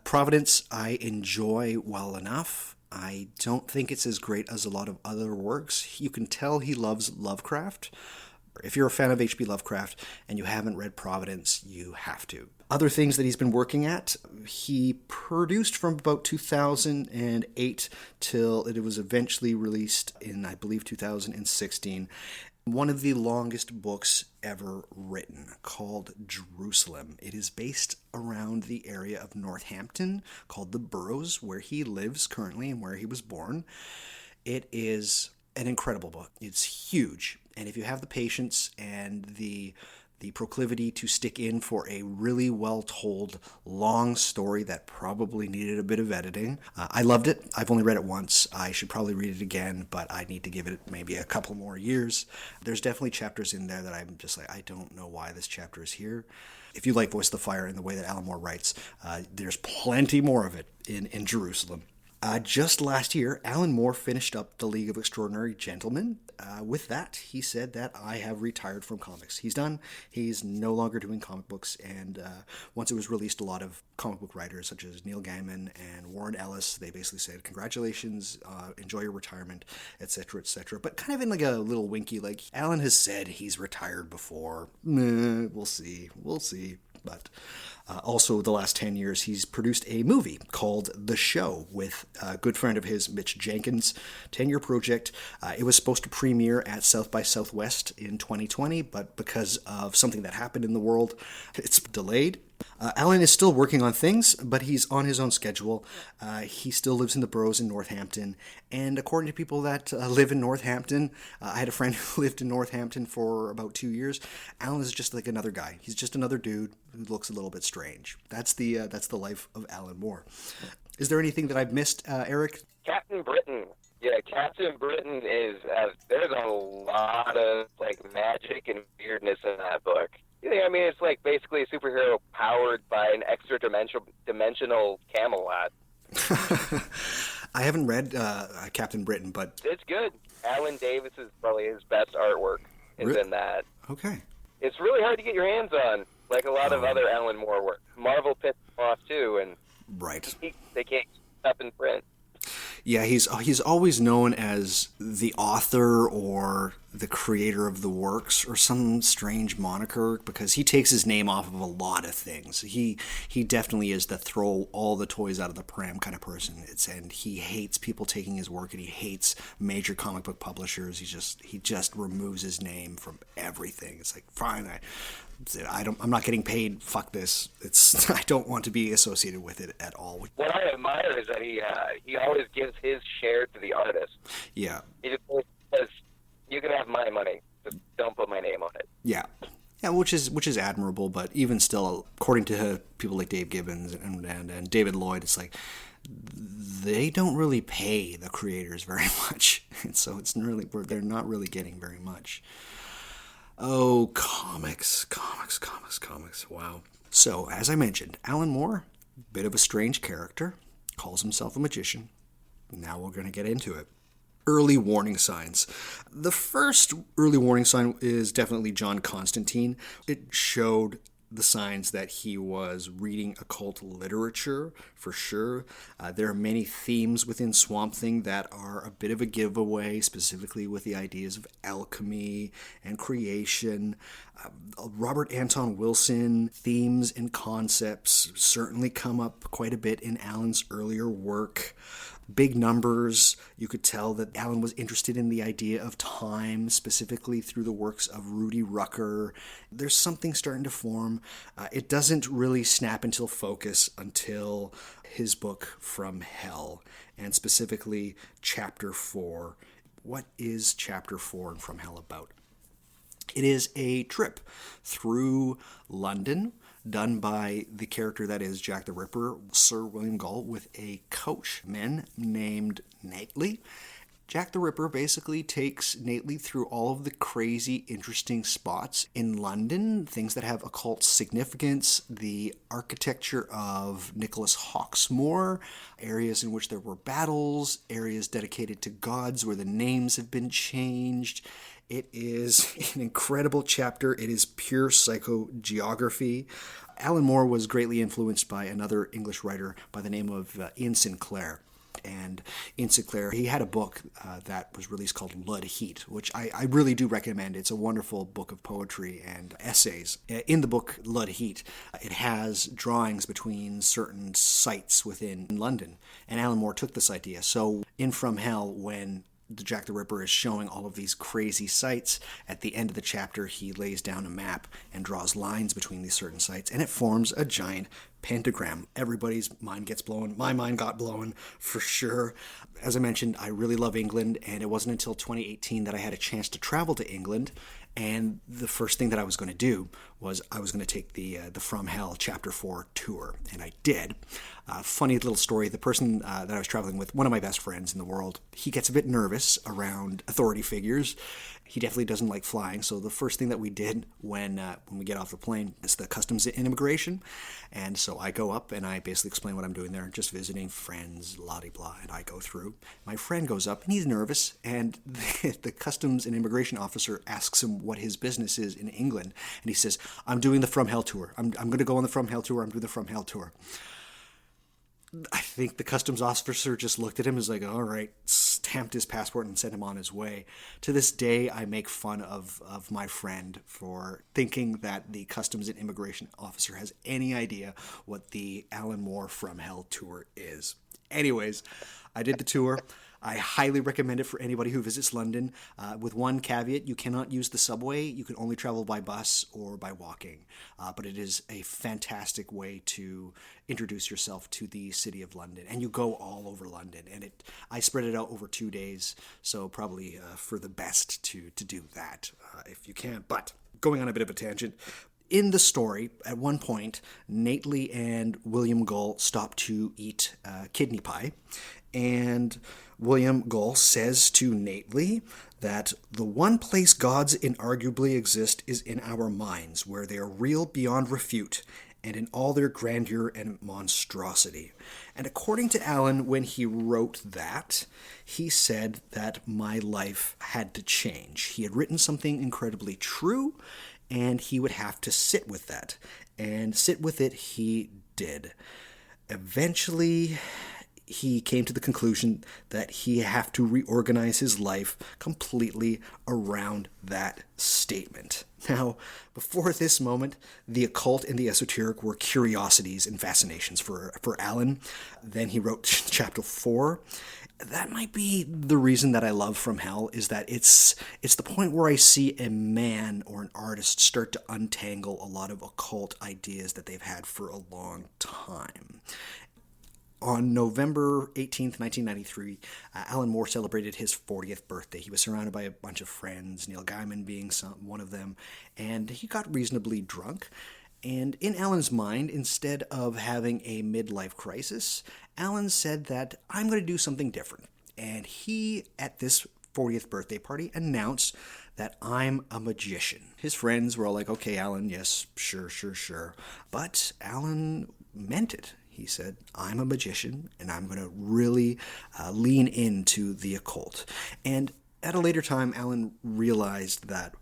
Providence I enjoy well enough. I don't think it's as great as a lot of other works. You can tell he loves Lovecraft. If you're a fan of H.P. Lovecraft and you haven't read Providence, you have to. Other things that he's been working at, he produced from about 2008 till it was eventually released in, I believe, 2016. One of the longest books ever written, called Jerusalem. It is based around the area of Northampton, called the Boroughs, where he lives currently and where he was born. It is an incredible book. It's huge. And if you have the patience and the proclivity to stick in for a really well-told, long story that probably needed a bit of editing. I loved it. I've only read it once. I should probably read it again, but I need to give it maybe a couple more years. There's definitely chapters in there that I'm just like, I don't know why this chapter is here. If you like Voice of the Fire and the way that Alan Moore writes, there's plenty more of it in Jerusalem. Just last year, Alan Moore finished up The League of Extraordinary Gentlemen. With that, he said that I have retired from comics. He's done. He's no longer doing comic books. And once it was released, a lot of comic book writers such as Neil Gaiman and Warren Ellis, they basically said, congratulations, enjoy your retirement, etc., etc. But kind of in like a little winky, like, Alan has said he's retired before. We'll see. But also, the last 10 years, he's produced a movie called The Show with a good friend of his, Mitch Jenkins. 10-year project. It was supposed to premiere at South by Southwest in 2020, but because of something that happened in the world, it's delayed. Alan is still working on things, but he's on his own schedule. He still lives in the Boroughs in Northampton. And according to people that live in Northampton, I had a friend who lived in Northampton for about 2 years. Alan is just like another guy. He's just another dude who looks a little bit strange. That's the life of Alan Moore. Is there anything that I've missed, Eric? Captain Britain. Yeah, Captain Britain is, there's a lot of, like, magic and weirdness in that book. Yeah, I mean, it's like basically a superhero powered by an extra-dimensional Camelot. I haven't read Captain Britain, but... It's good. Alan Davis is probably his best artwork in that. Okay. It's really hard to get your hands on, like a lot of other Alan Moore work. Marvel pissed him off, too, and right. They can't keep up in print. Yeah, he's always known as the author or the creator of the works or some strange moniker because he takes his name off of a lot of things. He definitely is the throw all the toys out of the pram kind of person. And he hates people taking his work and he hates major comic book publishers. He just removes his name from everything. It's like, fine, I'm not getting paid. Fuck this. I don't want to be associated with it at all. What I admire is that he always gives his share to the artist. Yeah. He just says, you can have my money, just don't put my name on it. Yeah. Yeah, which is admirable, but even still, according to people like Dave Gibbons and David Lloyd, it's like they don't really pay the creators very much, and so they're not really getting very much. Oh, comics. Wow. So, as I mentioned, Alan Moore, bit of a strange character, calls himself a magician. Now we're going to get into it. Early warning signs. The first early warning sign is definitely John Constantine. It showed the signs that he was reading occult literature, for sure. There are many themes within Swamp Thing that are a bit of a giveaway, specifically with the ideas of alchemy and creation. Robert Anton Wilson themes and concepts certainly come up quite a bit in Alan's earlier work. Big numbers. You could tell that Alan was interested in the idea of time, specifically through the works of Rudy Rucker. There's something starting to form. It doesn't really snap into focus until his book From Hell, and specifically Chapter 4. What is Chapter 4 in From Hell about? It is a trip through London done by the character that is Jack the Ripper, Sir William Gull, with a coachman named Knightley. Jack the Ripper basically takes Knightley through all of the crazy, interesting spots in London, things that have occult significance, the architecture of Nicholas Hawksmoor, areas in which there were battles, areas dedicated to gods where the names have been changed. It is an incredible chapter. It is pure psychogeography. Alan Moore was greatly influenced by another English writer by the name of Ian Sinclair. And Ian Sinclair, he had a book that was released called Blood Heat, which I really do recommend. It's a wonderful book of poetry and essays. In the book Blood Heat, it has drawings between certain sites within London. And Alan Moore took this idea. So in From Hell, when the Jack the Ripper is showing all of these crazy sites, at the end of the chapter he lays down a map and draws lines between these certain sites, and it forms a giant pentagram. Everybody's mind gets blown. My mind got blown for sure. As I mentioned, I really love England, and it wasn't until 2018 that I had a chance to travel to England. And the first thing that I was going to do was I was going to take the From Hell Chapter 4 tour, and I did. Funny little story, the person that I was traveling with, one of my best friends in the world, he gets a bit nervous around authority figures. He definitely doesn't like flying, so the first thing that we did when we get off the plane is the customs and immigration. And so I go up and I basically explain what I'm doing there, just visiting friends, la-di-blah, and I go through. My friend goes up and he's nervous, and the customs and immigration officer asks him what his business is in England, and he says, I'm doing the From Hell tour. I'm going to go on the From Hell tour. I'm doing the From Hell tour. I think the customs officer just looked at him and was like, all right, stamped his passport and sent him on his way. To this day, I make fun of my friend for thinking that the customs and immigration officer has any idea what the Alan Moore From Hell tour is. Anyways, I did the tour. I highly recommend it for anybody who visits London, with one caveat: you cannot use the subway. You can only travel by bus or by walking. But it is a fantastic way to introduce yourself to the city of London. And you go all over London. And I spread it out over 2 days, so probably for the best to do that if you can. But going on a bit of a tangent, in the story, at one point, Knightley and William Gull stop to eat kidney pie, and William Gull says to Knightley that the one place gods inarguably exist is in our minds, where they are real beyond refute, and in all their grandeur and monstrosity. And according to Alan, when he wrote that, he said that my life had to change. He had written something incredibly true, and he would have to sit with that. And sit with it he did. Eventually, he came to the conclusion that he had to reorganize his life completely around that statement. Now, before this moment, the occult and the esoteric were curiosities and fascinations for Alan. Then he wrote Chapter 4. That might be the reason that I love From Hell, is that it's the point where I see a man or an artist start to untangle a lot of occult ideas that they've had for a long time. On November 18th, 1993, Alan Moore celebrated his 40th birthday. He was surrounded by a bunch of friends, Neil Gaiman being one of them, and he got reasonably drunk. And in Alan's mind, instead of having a midlife crisis, Alan said that, I'm going to do something different. And he, at this 40th birthday party, announced that I'm a magician. His friends were all like, okay, Alan, yes, sure. But Alan meant it. He said, I'm a magician, and I'm going to really lean into the occult. And at a later time, Alan realized that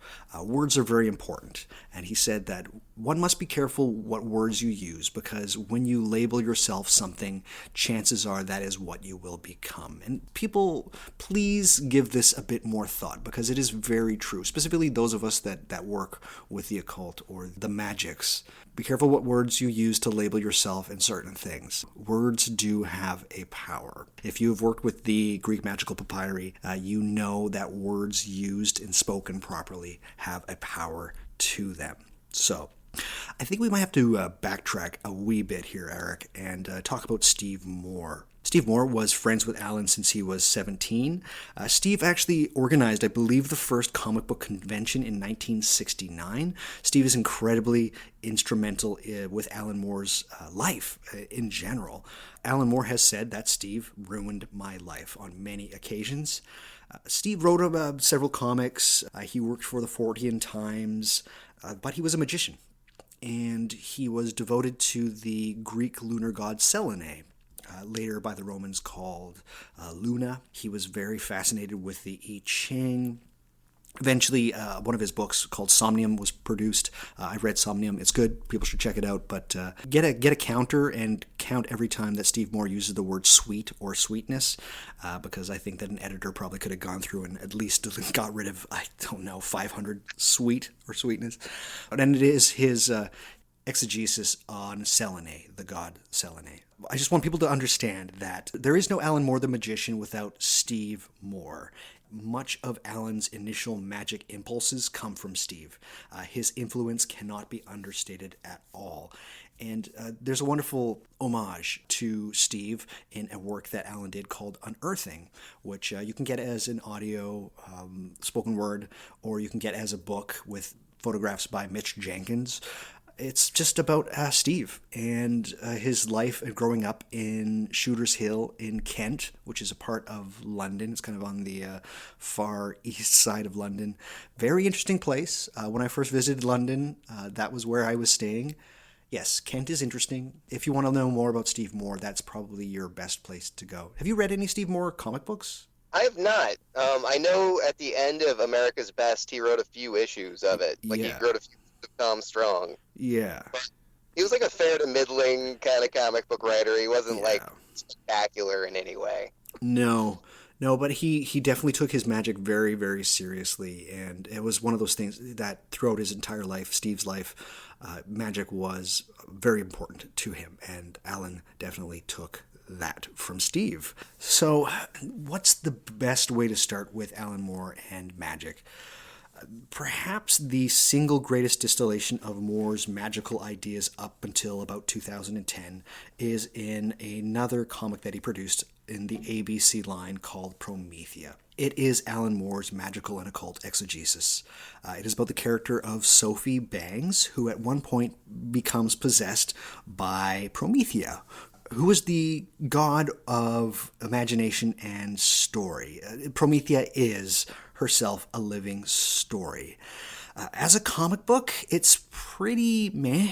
words are very important. And he said that one must be careful what words you use, because when you label yourself something, chances are that is what you will become. And people, please give this a bit more thought, because it is very true, specifically those of us that work with the occult or the magics. Be careful what words you use to label yourself in certain things. Words do have a power. If you have worked with the Greek magical papyri, you know that words used and spoken properly have a power to them. So, I think we might have to backtrack a wee bit here, Eric, and talk about Steve Moore. Steve Moore was friends with Alan since he was 17. Steve actually organized, I believe, the first comic book convention in 1969. Steve is incredibly instrumental with Alan Moore's life in general. Alan Moore has said that Steve ruined my life on many occasions. Steve wrote about several comics. He worked for the Fortean Times, but he was a magician. And he was devoted to the Greek lunar god Selene, later by the Romans called Luna. He was very fascinated with the I Ching. Eventually, one of his books called Somnium was produced. I read Somnium. It's good. People should check it out. But get a counter and count every time that Steve Moore uses the word sweet or sweetness, because I think that an editor probably could have gone through and at least got rid of, 500 sweet or sweetness. And it is his exegesis on Selene, the god Selene. I just want people to understand that there is no Alan Moore the magician without Steve Moore. Much of Alan's initial magic impulses come from Steve. His influence cannot be understated at all. And there's a wonderful homage to Steve in a work that Alan did called Unearthing, which you can get as an audio spoken word, or you can get as a book with photographs by Mitch Jenkins. It's just about Steve and his life growing up in Shooters Hill in Kent, which is a part of London. It's kind of on the far east side of London. Very interesting place. When I first visited London, that was where I was staying. Yes, Kent is interesting. If you want to know more about Steve Moore, that's probably your best place to go. Have you read any Steve Moore comic books? I have not. I know at the end of America's Best, he wrote a few issues of it. He wrote a few of Tom Strong. Yeah. But he was like a fair to middling kind of comic book writer. He wasn't like spectacular in any way. No, but he definitely took his magic very, very seriously. And it was one of those things that throughout his entire life, Steve's life, magic was very important to him. And Alan definitely took that from Steve. So what's the best way to start with Alan Moore and magic? Perhaps the single greatest distillation of Moore's magical ideas up until about 2010 is in another comic that he produced in the ABC line called Promethia. It is Alan Moore's magical and occult exegesis. It is about the character of Sophie Bangs, who at one point becomes possessed by Promethia, who is the god of imagination and story. Promethea is herself a living story. As a comic book, it's pretty meh,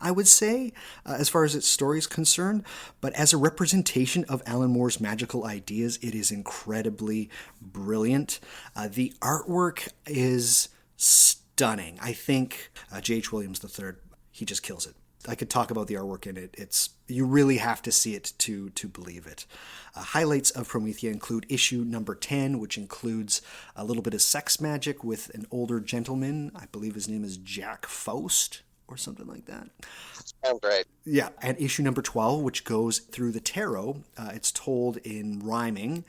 I would say, as far as its story is concerned. But as a representation of Alan Moore's magical ideas, it is incredibly brilliant. The artwork is stunning. I think J.H. Williams III, he just kills it. I could talk about the artwork in it. You really have to see it to believe it. Highlights of Promethea include issue number 10, which includes a little bit of sex magic with an older gentleman. I believe his name is Jack Faust or something like that. Sounds right. Yeah, and issue number 12, which goes through the tarot. It's told in rhyming,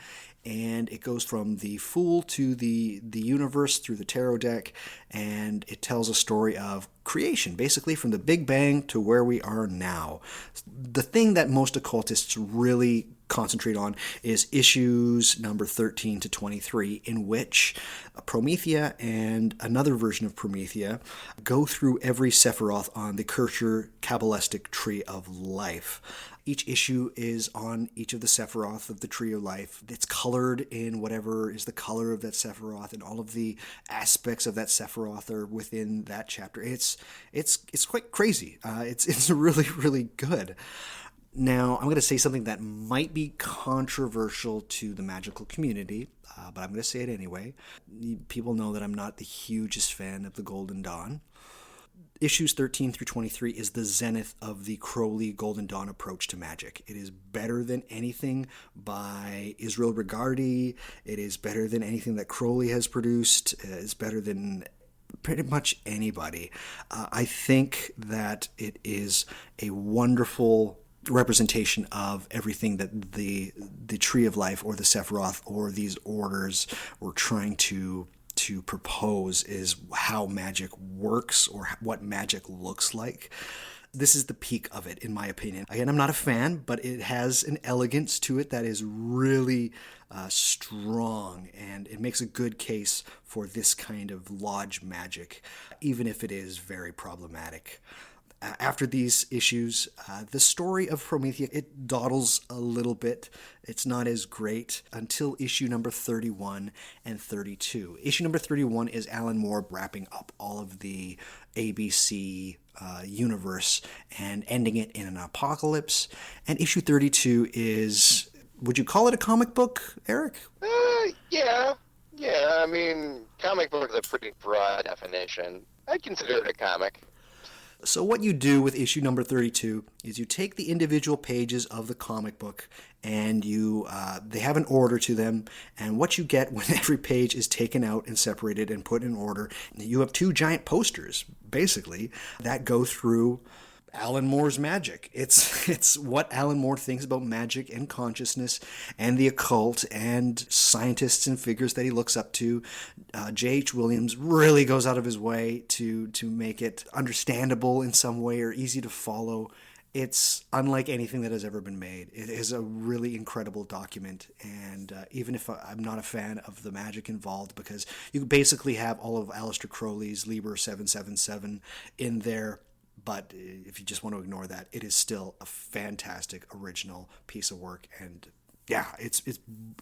and it goes from the Fool to the universe through the tarot deck, and it tells a story of creation, basically from the Big Bang to where we are now. The thing that most occultists really concentrate on is issues number 13 to 23, in which Promethea and another version of Promethea go through every Sephiroth on the Kircher Kabbalistic Tree of Life. Each issue is on each of the Sephiroth of the Tree of Life. It's colored in whatever is the color of that Sephiroth, and all of the aspects of that Sephiroth are within that chapter. It's quite crazy. It's really, really good. Now, I'm going to say something that might be controversial to the magical community, but I'm going to say it anyway. People know that I'm not the hugest fan of the Golden Dawn. Issues 13 through 23 is the zenith of the Crowley Golden Dawn approach to magic. It is better than anything by Israel Regardie. It is better than anything that Crowley has produced. It's better than pretty much anybody. I think that it is a wonderful representation of everything that the Tree of Life or the Sephiroth or these orders were trying to propose, is how magic works or what magic looks like. This is the peak of it, in my opinion. Again, I'm not a fan, but it has an elegance to it that is really strong, and it makes a good case for this kind of lodge magic, even if it is very problematic. After these issues, the story of Promethea, it dawdles a little bit. It's not as great until issue number 31 and 32. Issue number 31 is Alan Moore wrapping up all of the ABC universe and ending it in an apocalypse. And issue 32 is, would you call it a comic book, Eric? Yeah. I mean, comic book is a pretty broad definition. I'd consider it a comic. So what you do with issue number 32 is you take the individual pages of the comic book and they have an order to them, and what you get when every page is taken out and separated and put in order, you have two giant posters, basically, that go through Alan Moore's magic. It's what Alan Moore thinks about magic and consciousness and the occult and scientists and figures that he looks up to. J.H. Williams really goes out of his way to make it understandable in some way or easy to follow. It's unlike anything that has ever been made. It is a really incredible document, and even if I'm not a fan of the magic involved, because you basically have all of Aleister Crowley's Liber 777 in there. But if you just want to ignore that, it is still a fantastic original piece of work, and yeah, it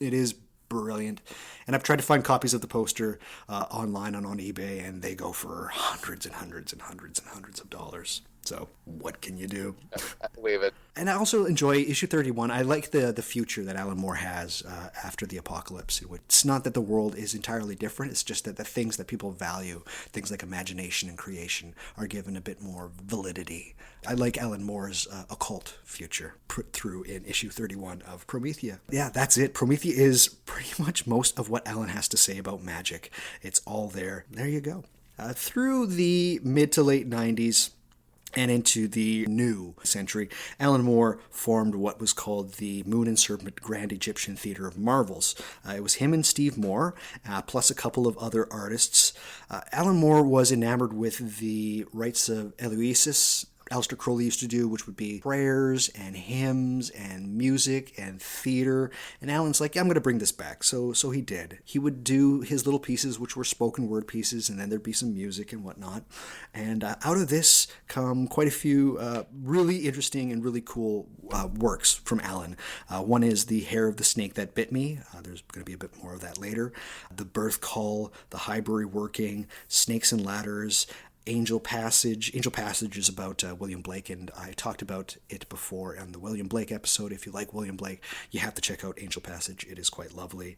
is brilliant. And I've tried to find copies of the poster online and on eBay, and they go for hundreds and hundreds and hundreds and hundreds of dollars. So what can you do? I believe it. And I also enjoy issue 31. I like the future that Alan Moore has after the apocalypse. It's not that the world is entirely different. It's just that the things that people value, things like imagination and creation, are given a bit more validity. I like Alan Moore's occult future put through in issue 31 of Promethea. Yeah, that's it. Promethea is pretty much most of what Alan has to say about magic. It's all there. There you go. Through the mid to late 90s, and into the new century, Alan Moore formed what was called the Moon and Serpent Grand Egyptian Theatre of Marvels. It was him and Steve Moore, plus a couple of other artists. Alan Moore was enamored with the rites of Eleusis, Aleister Crowley used to do, which would be prayers and hymns and music and theater. And Alan's like, yeah, I'm going to bring this back. So he did. He would do his little pieces, which were spoken word pieces, and then there'd be some music and whatnot. And out of this come quite a few really interesting and really cool works from Alan. One is The Hair of the Snake That Bit Me. There's going to be a bit more of that later. The Birth Call, The Highbury Working, Snakes and Ladders, Angel Passage. Angel Passage is about William Blake, and I talked about it before on the William Blake episode. If you like William Blake, you have to check out Angel Passage. It is quite lovely.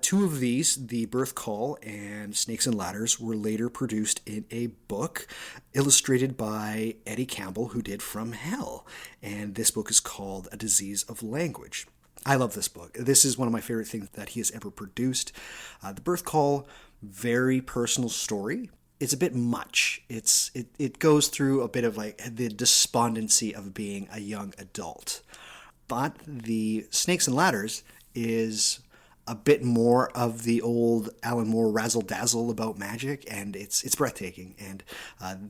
Two of these, The Birth Call and Snakes and Ladders, were later produced in a book illustrated by Eddie Campbell, who did From Hell. And this book is called A Disease of Language. I love this book. This is one of my favorite things that he has ever produced. The Birth Call, very personal story. It's a bit much. It goes through a bit of like the despondency of being a young adult. But the Snakes and Ladders is a bit more of the old Alan Moore razzle-dazzle about magic, and it's breathtaking. And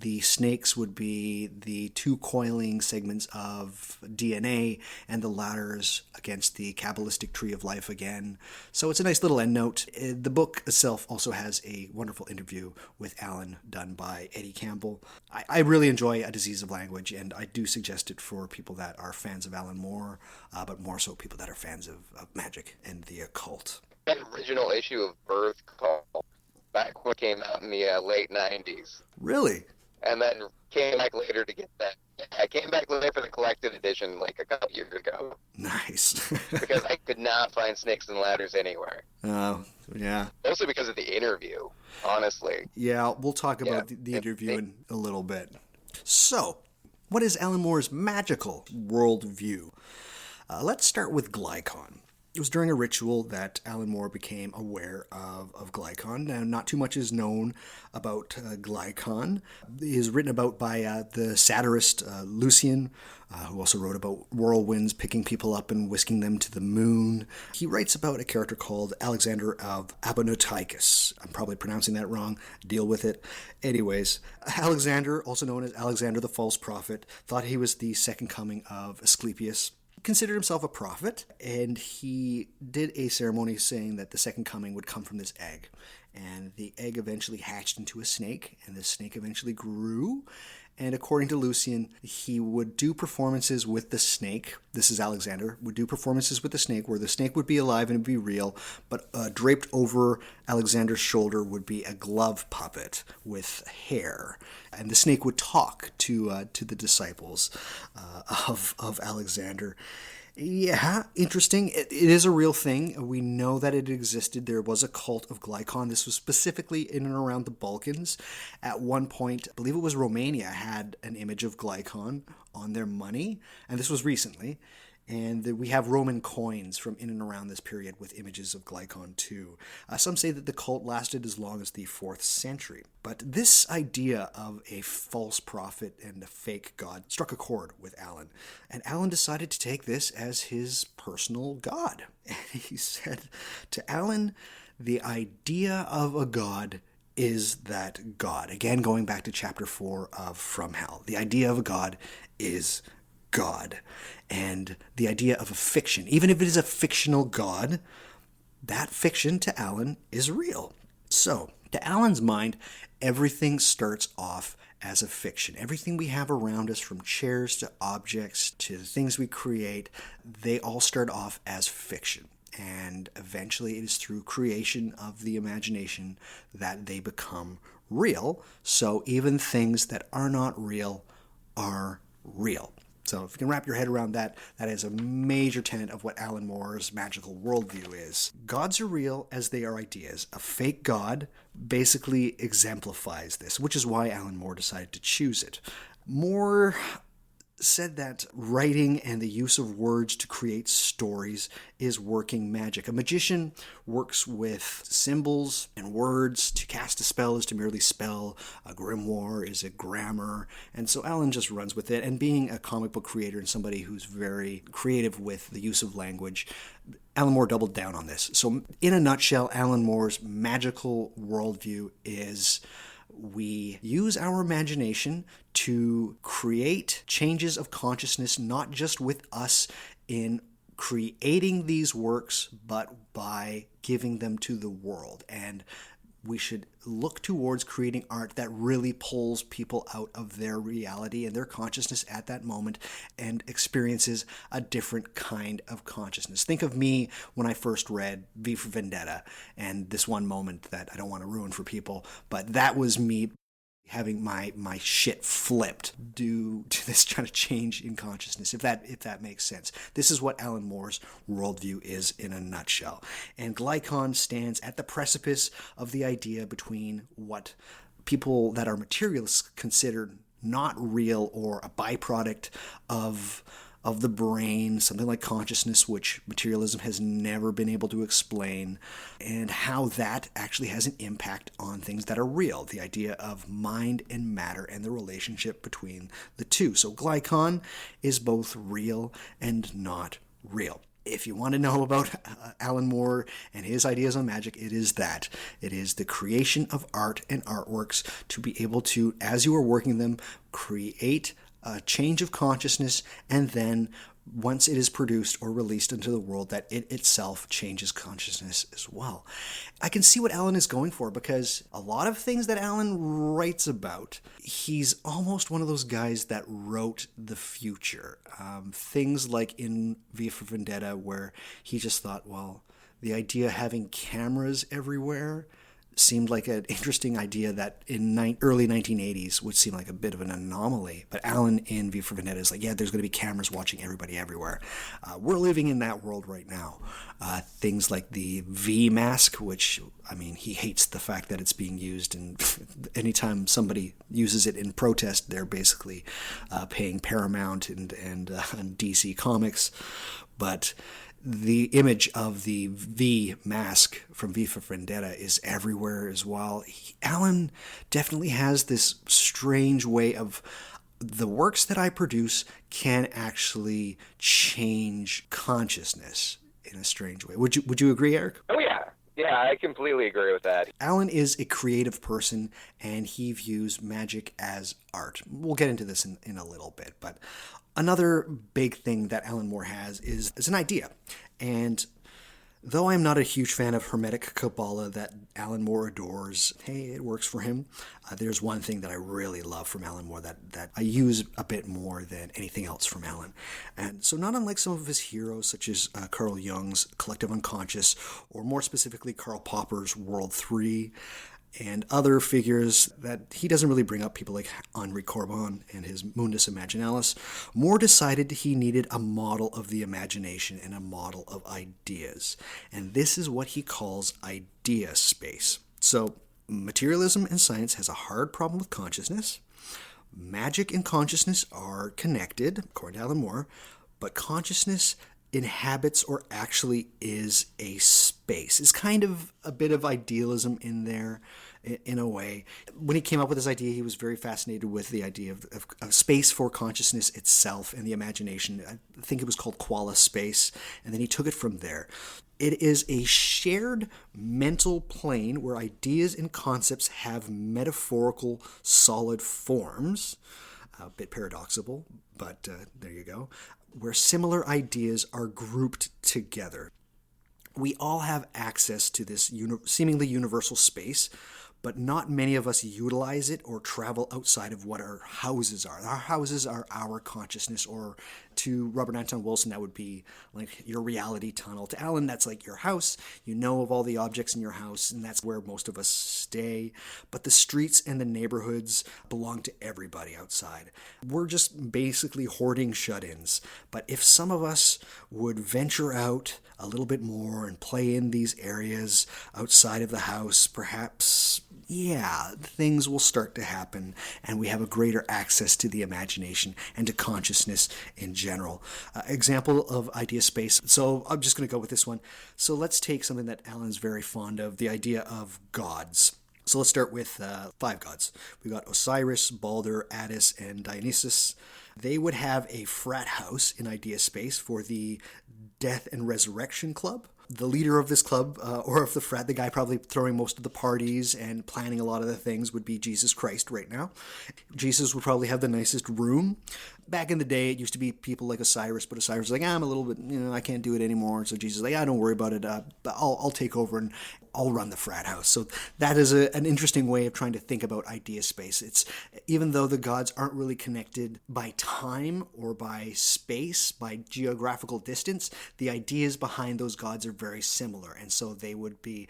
the snakes would be the two coiling segments of DNA, and the ladders against the Kabbalistic tree of life again. So it's a nice little endnote. The book itself also has a wonderful interview with Alan done by Eddie Campbell. I really enjoy A Disease of Language, and I do suggest it for people that are fans of Alan Moore, but more so people that are fans of magic and the occult. That original issue of Birth Call back when it came out in the late 90s. Really? And then came back later to get that. I came back later for the collected edition like a couple years ago. Nice. Because I could not find Snakes and Ladders anywhere. Oh, yeah. Mostly because of the interview, honestly. Yeah, we'll talk about the interview in a little bit. So, what is Alan Moore's magical worldview? Let's start with Glycon. It was during a ritual that Alan Moore became aware of Glycon. Now, not too much is known about Glycon. It is written about by the satirist Lucian, who also wrote about whirlwinds picking people up and whisking them to the moon. He writes about a character called Alexander of Abonoticus. I'm probably pronouncing that wrong. Deal with it. Anyways, Alexander, also known as Alexander the False Prophet, thought he was the second coming of Asclepius. Considered himself a prophet, and he did a ceremony saying that the second coming would come from this egg. And the egg eventually hatched into a snake, and the snake eventually grew. And according to Lucian, he would do performances with the snake. This is Alexander, would do performances with the snake where the snake would be alive and it'd be real, but draped over Alexander's shoulder would be a glove puppet with hair. And the snake would talk to the disciples of Alexander. Yeah, interesting. It is a real thing. We know that it existed. There was a cult of Glycon. This was specifically in and around the Balkans. At one point, I believe it was Romania, had an image of Glycon on their money, and this was recently. And we have Roman coins from in and around this period with images of Glycon too. Some say that the cult lasted as long as the 4th century. But this idea of a false prophet and a fake god struck a chord with Alan. And Alan decided to take this as his personal god. And he said to Alan, the idea of a god is that God. Again, going back to chapter 4 of From Hell. The idea of a god is God. And the idea of a fiction, even if it is a fictional god, that fiction to Alan is real. So, to Alan's mind, everything starts off as a fiction. Everything we have around us, from chairs to objects to the things we create, they all start off as fiction. And eventually it is through creation of the imagination that they become real. So even things that are not real are real. So if you can wrap your head around that, that is a major tenet of what Alan Moore's magical worldview is. Gods are real as they are ideas. A fake god basically exemplifies this, which is why Alan Moore decided to choose it. Moore said that writing and the use of words to create stories is working magic. A magician works with symbols and words. To cast a spell is to merely spell. A grimoire is a grammar. And so Alan just runs with it. And being a comic book creator and somebody who's very creative with the use of language, Alan Moore doubled down on this. So in a nutshell, Alan Moore's magical worldview is we use our imagination to create changes of consciousness, not just with us in creating these works, but by giving them to the world. And we should look towards creating art that really pulls people out of their reality and their consciousness at that moment and experiences a different kind of consciousness. Think of me when I first read V for Vendetta, and this one moment that I don't want to ruin for people, but that was me having my shit flipped due to this kind of change in consciousness, if that makes sense. This is what Alan Moore's worldview is in a nutshell. And Glycon stands at the precipice of the idea between what people that are materialists consider not real or a byproduct of the brain, something like consciousness, which materialism has never been able to explain, and how that actually has an impact on things that are real, the idea of mind and matter and the relationship between the two. So Glycon is both real and not real. If you want to know about Alan Moore and his ideas on magic, it is that. It is the creation of art and artworks to be able to, as you are working them, create a change of consciousness, and then once it is produced or released into the world, that it itself changes consciousness as well. I can see what Alan is going for, because a lot of things that Alan writes about, he's almost one of those guys that wrote the future. Things like in V for Vendetta, where he just thought, well, the idea of having cameras everywhere seemed like an interesting idea that in early 1980s would seem like a bit of an anomaly. But Alan in V for Vendetta is like, yeah, there's going to be cameras watching everybody everywhere. We're living in that world right now. Things like the V mask, which, I mean, he hates the fact that it's being used, and anytime somebody uses it in protest, they're basically paying Paramount and DC Comics. But the image of the V mask from V for Vendetta is everywhere as well. Alan definitely has this strange way of, the works that I produce can actually change consciousness in a strange way. Would you agree, Eric? Oh, yeah. Yeah, I completely agree with that. Alan is a creative person, and he views magic as art. We'll get into this in a little bit, but another big thing that Alan Moore has is an idea. And though I'm not a huge fan of Hermetic Kabbalah that Alan Moore adores, hey, it works for him. There's one thing that I really love from Alan Moore that I use a bit more than anything else from Alan. And so not unlike some of his heroes, such as Carl Jung's Collective Unconscious, or more specifically Karl Popper's World 3, and other figures that he doesn't really bring up, people like Henri Corbin and his Mundus Imaginalis, Moore decided he needed a model of the imagination and a model of ideas. And this is what he calls idea space. So materialism and science has a hard problem with consciousness. Magic and consciousness are connected, according to Alan Moore, but consciousness inhabits or actually is a space. It's kind of a bit of idealism in there in a way. When he came up with this idea, he was very fascinated with the idea of space for consciousness itself and the imagination. I think it was called Qualia space, and then he took it from there. It is a shared mental plane where ideas and concepts have metaphorical solid forms. A bit paradoxical, but there you go. Where similar ideas are grouped together. We all have access to this seemingly universal space, but not many of us utilize it or travel outside of what our houses are. Our houses are our consciousness, or to Robert Anton Wilson, that would be like your reality tunnel. To Alan, that's like your house. You know of all the objects in your house, and that's where most of us stay. But the streets and the neighborhoods belong to everybody outside. We're just basically hoarding shut-ins. But if some of us would venture out a little bit more and play in these areas outside of the house, perhaps, yeah, things will start to happen, and we have a greater access to the imagination and to consciousness in general. Example of idea space. So I'm just going to go with this one. So let's take something that Alan's very fond of, the idea of gods. So let's start with 5 gods. We've got Osiris, Balder, Attis, and Dionysus. They would have a frat house in idea space for the Death and Resurrection Club. The leader of this club, or of the frat, the guy probably throwing most of the parties and planning a lot of the things, would be Jesus Christ right now. Jesus would probably have the nicest room. Back in the day, it used to be people like Osiris, but Osiris was like, I'm a little bit, I can't do it anymore. So Jesus is like, don't worry about it. I'll take over and I'll run the frat house. So that is an interesting way of trying to think about idea space. It's, even though the gods aren't really connected by time or by space, by geographical distance, the ideas behind those gods are very similar, and so they would be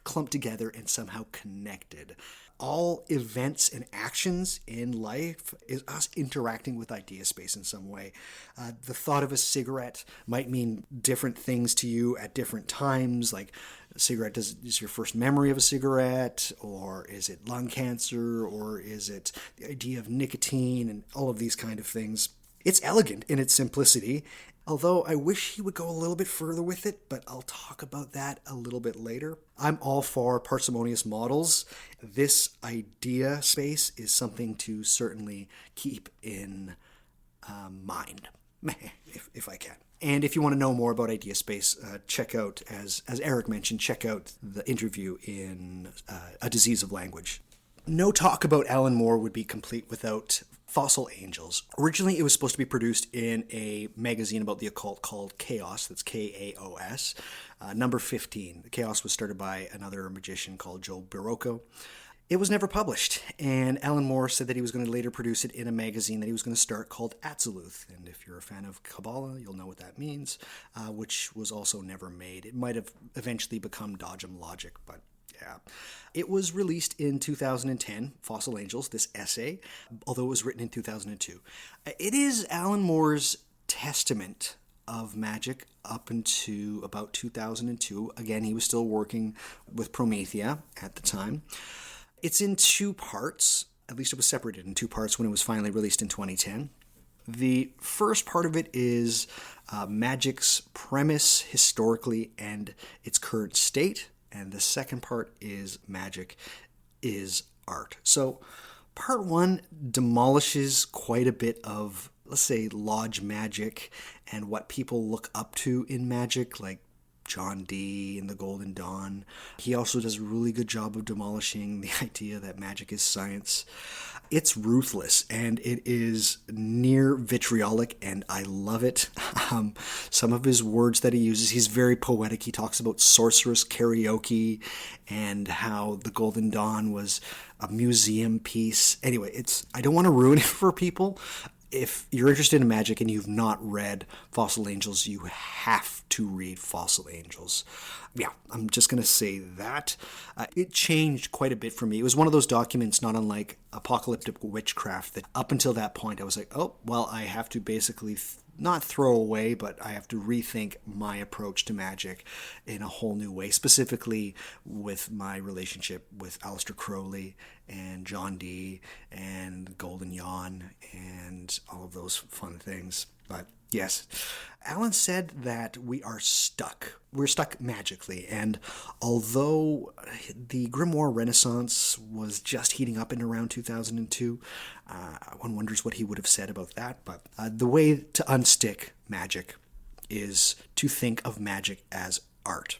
clumped together and somehow connected. All events and actions in life is us interacting with idea space in some way. The thought of a cigarette might mean different things to you at different times, like a cigarette is your first memory of a cigarette, or is it lung cancer, or is it the idea of nicotine, and all of these kind of things. It's elegant in its simplicity, although I wish he would go a little bit further with it, but I'll talk about that a little bit later. I'm all for parsimonious models. This idea space is something to certainly keep in mind. if I can. And if you want to know more about Idea Space, check out, as Eric mentioned, check out the interview in A Disease of Language. No talk about Alan Moore would be complete without Fossil Angels. Originally, it was supposed to be produced in a magazine about the occult called Chaos. That's K-A-O-S. Number 15. The Chaos was started by another magician called Joe Birocco. It was never published, and Alan Moore said that he was going to later produce it in a magazine that he was going to start called Atziluth. And if you're a fan of Kabbalah, you'll know what that means, which was also never made. It might have eventually become Dodgem Logic, but yeah. It was released in 2010, Fossil Angels, this essay, although it was written in 2002. It is Alan Moore's testament of magic up into about 2002. Again, he was still working with Promethia at the time. It's in two parts. At least it was separated in two parts when it was finally released in 2010. The first part of it is magic's premise historically and its current state. And the second part is magic is art. So part one demolishes quite a bit of, let's say, lodge magic and what people look up to in magic, like John Dee in the Golden Dawn. He also does a really good job of demolishing the idea that magic is science. It's ruthless and it is near vitriolic, and I love it. Some of his words that he uses, he's very poetic. He talks about sorceress karaoke and how the Golden Dawn was a museum piece. Anyway, I don't want to ruin it for people. If you're interested in magic and you've not read Fossil Angels, you have to read Fossil Angels. Yeah, I'm just going to say that. It changed quite a bit for me. It was one of those documents, not unlike Apocalyptic Witchcraft, that up until that point I was like, oh, well, I have to basically not throw away, but I have to rethink my approach to magic in a whole new way, specifically with my relationship with Aleister Crowley and John Dee and Golden Yawn and all of those fun things. But yes, Alan said that we are stuck. We're stuck magically. And although the Grimoire Renaissance was just heating up in around 2002, one wonders what he would have said about that. But the way to unstick magic is to think of magic as art.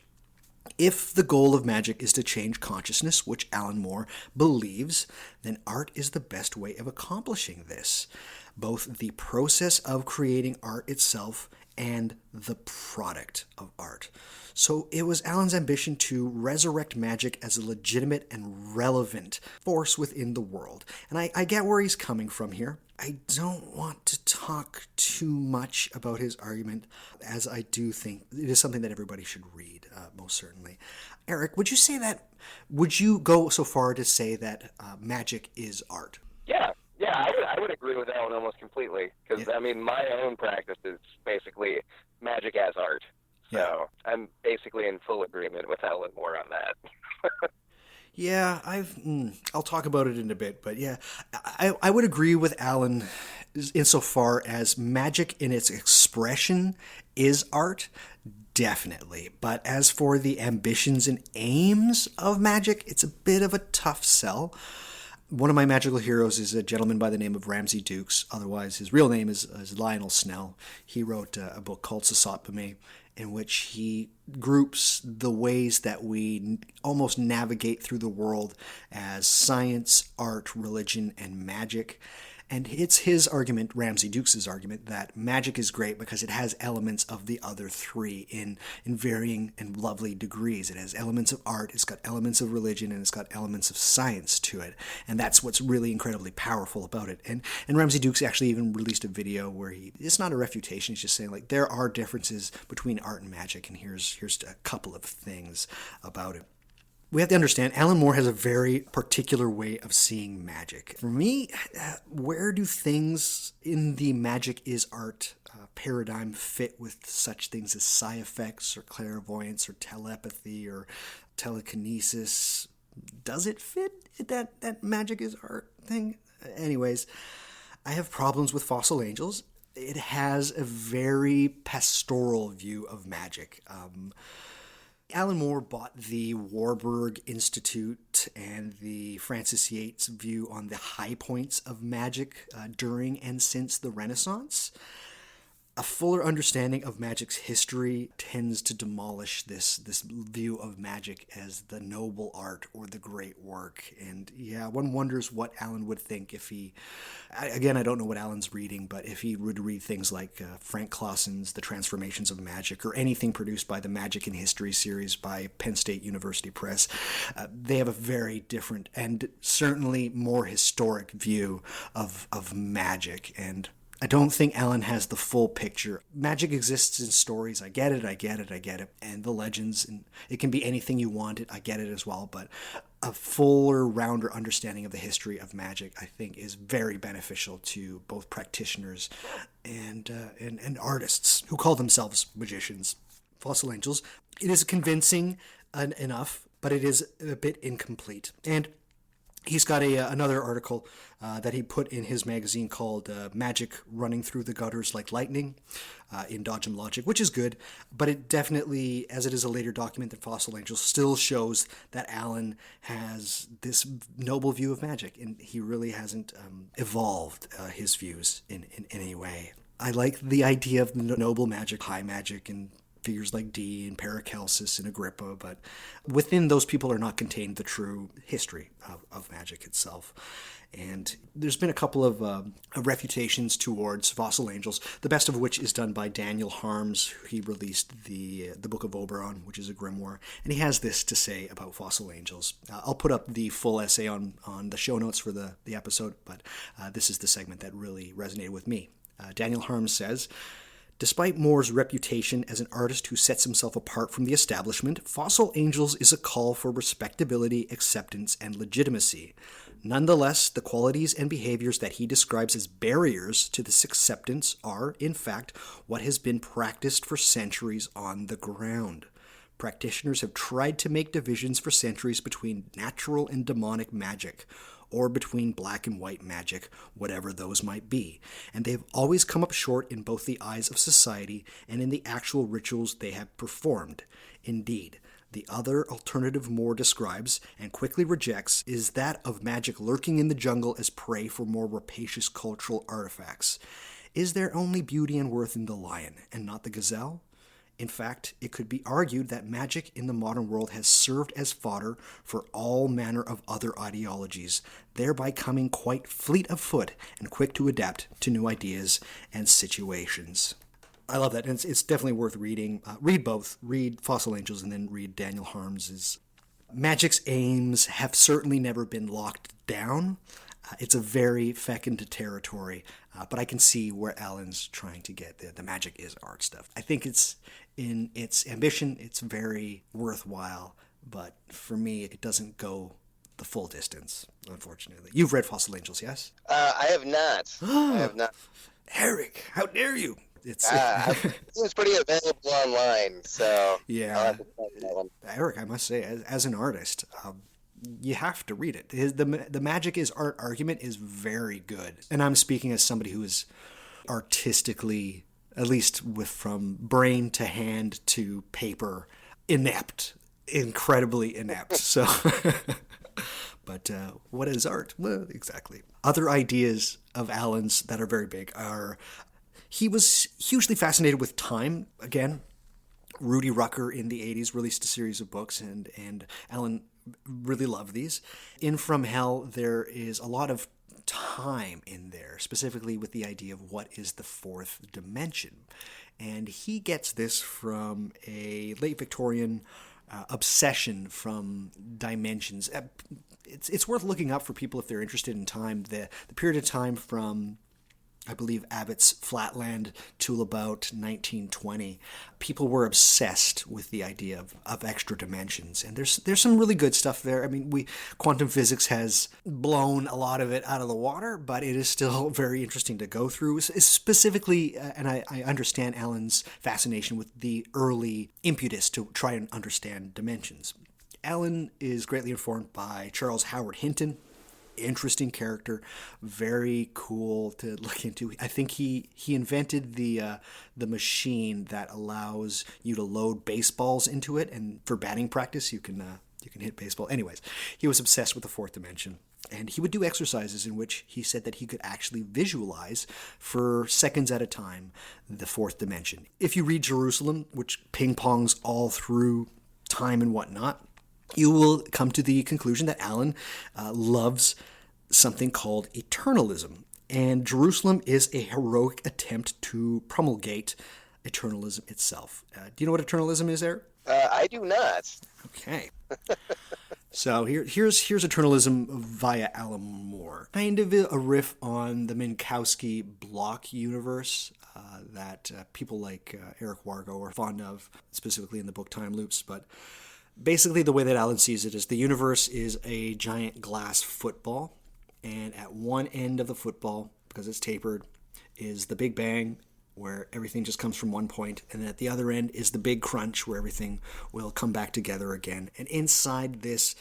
If the goal of magic is to change consciousness, which Alan Moore believes, then art is the best way of accomplishing this. Both the process of creating art itself and the product of art. So it was Alan's ambition to resurrect magic as a legitimate and relevant force within the world. And I get where he's coming from here. I don't want to talk too much about his argument, as I do think it is something that everybody should read, most certainly. Eric, would you go so far to say that magic is art? Yeah, I would agree with Alan almost completely, because, yeah. I mean, my own practice is basically magic as art. So yeah. I'm basically in full agreement with Alan Moore on that. Yeah, I'll talk about it in a bit, but yeah, I would agree with Alan insofar as magic in its expression is art, definitely. But as for the ambitions and aims of magic, it's a bit of a tough sell. One of my magical heroes is a gentleman by the name of Ramsay Dukes. Otherwise, his real name is Lionel Snell. He wrote a book called Sasatbame, in which he groups the ways that we almost navigate through the world as science, art, religion, and magic. And it's his argument, Ramsay Dukes' argument, that magic is great because it has elements of the other three in varying and lovely degrees. It has elements of art, it's got elements of religion, and it's got elements of science to it. And that's what's really incredibly powerful about it. And Ramsay Dukes actually even released a video where it's not a refutation, he's just saying, like, there are differences between art and magic, and here's a couple of things about it. We have to understand, Alan Moore has a very particular way of seeing magic. For me, where do things in the magic is art paradigm fit with such things as psi effects or clairvoyance or telepathy or telekinesis? Does it fit that magic is art thing? Anyways, I have problems with Fossil Angels. It has a very pastoral view of magic. Alan Moore bought the Warburg Institute and the Francis Yates view on the high points of magic during and since the Renaissance. fuller understanding of magic's history tends to demolish this view of magic as the noble art or the great work. And yeah, one wonders what Alan would think if he, again, I don't know what Alan's reading, but if he would read things like Frank Clausen's The Transformations of Magic, or anything produced by the Magic in History series by Penn State University Press. They have a very different and certainly more historic view of magic, and I don't think Alan has the full picture. Magic exists in stories. I get it. And the legends, and it can be anything you want it. I get it as well. But a fuller, rounder understanding of the history of magic, I think, is very beneficial to both practitioners and artists who call themselves magicians. Fossil Angels. It is convincing enough, but it is a bit incomplete. And he's got another article that he put in his magazine called Magic Running Through the Gutters Like Lightning in Dodge and Logic, which is good, but it definitely, as it is a later document than Fossil Angels, still shows that Alan has this noble view of magic, and he really hasn't evolved his views in any way. I like the idea of noble magic, high magic, and figures like Dee and Paracelsus and Agrippa, but within those people are not contained the true history of magic itself. And there's been a couple of refutations towards Fossil Angels, the best of which is done by Daniel Harms. He released the Book of Oberon, which is a grimoire, and he has this to say about Fossil Angels. I'll put up the full essay on the show notes for the episode, but this is the segment that really resonated with me. Daniel Harms says, despite Moore's reputation as an artist who sets himself apart from the establishment, Fossil Angels is a call for respectability, acceptance, and legitimacy. Nonetheless, the qualities and behaviors that he describes as barriers to this acceptance are, in fact, what has been practiced for centuries on the ground. Practitioners have tried to make divisions for centuries between natural and demonic magic, or between black and white magic, whatever those might be, and they have always come up short in both the eyes of society and in the actual rituals they have performed. Indeed, the other alternative Moore describes, and quickly rejects, is that of magic lurking in the jungle as prey for more rapacious cultural artifacts. Is there only beauty and worth in the lion, and not the gazelle? In fact, it could be argued that magic in the modern world has served as fodder for all manner of other ideologies, thereby coming quite fleet of foot and quick to adapt to new ideas and situations. I love that, and it's definitely worth reading. Read both. Read Fossil Angels and then read Daniel Harms's. Magic's aims have certainly never been locked down. It's a very fecund territory, but I can see where Alan's trying to get. The magic is art stuff. I think it's in its ambition, it's very worthwhile, but for me, it doesn't go the full distance, unfortunately. You've read Fossil Angels, yes? I have not. I have not. Eric, how dare you? It's pretty available online, so yeah. I'll have to check that one. Eric, I must say, as an artist, you have to read it. The magic is art argument is very good, and I'm speaking as somebody who is artistically, at least from brain to hand to paper, inept, incredibly inept. So, but what is art? Well, exactly. Other ideas of Alan's that are very big are he was hugely fascinated with time. Again, Rudy Rucker in the 80s released a series of books, and Alan really loved these. In From Hell, there is a lot of time in there, specifically with the idea of what is the fourth dimension. And he gets this from a late Victorian obsession from dimensions. It's worth looking up for people if they're interested in time. The period of time from, I believe, Abbott's Flatland till about 1920, people were obsessed with the idea of extra dimensions, and there's some really good stuff there. I mean, quantum physics has blown a lot of it out of the water, but it is still very interesting to go through. Specifically, and I understand Alan's fascination with the early impetus to try and understand dimensions. Alan is greatly informed by Charles Howard Hinton. Interesting character, very cool to look into. I think he invented the machine that allows you to load baseballs into it, and for batting practice you can hit baseball. Anyways, he was obsessed with the fourth dimension. And he would do exercises in which he said that he could actually visualize for seconds at a time the fourth dimension. If you read Jerusalem, which ping-pongs all through time and whatnot, you will come to the conclusion that Alan loves something called eternalism. And Jerusalem is a heroic attempt to promulgate eternalism itself. Do you know what eternalism is, Eric? I do not. Okay. So here's eternalism via Alan Moore. Kind of a riff on the Minkowski block universe that people like Eric Wargo are fond of, specifically in the book Time Loops. But basically the way that Alan sees it is the universe is a giant glass football. And at one end of the football, because it's tapered, is the Big Bang, where everything just comes from one point, and at the other end is the big crunch, where everything will come back together again. And inside this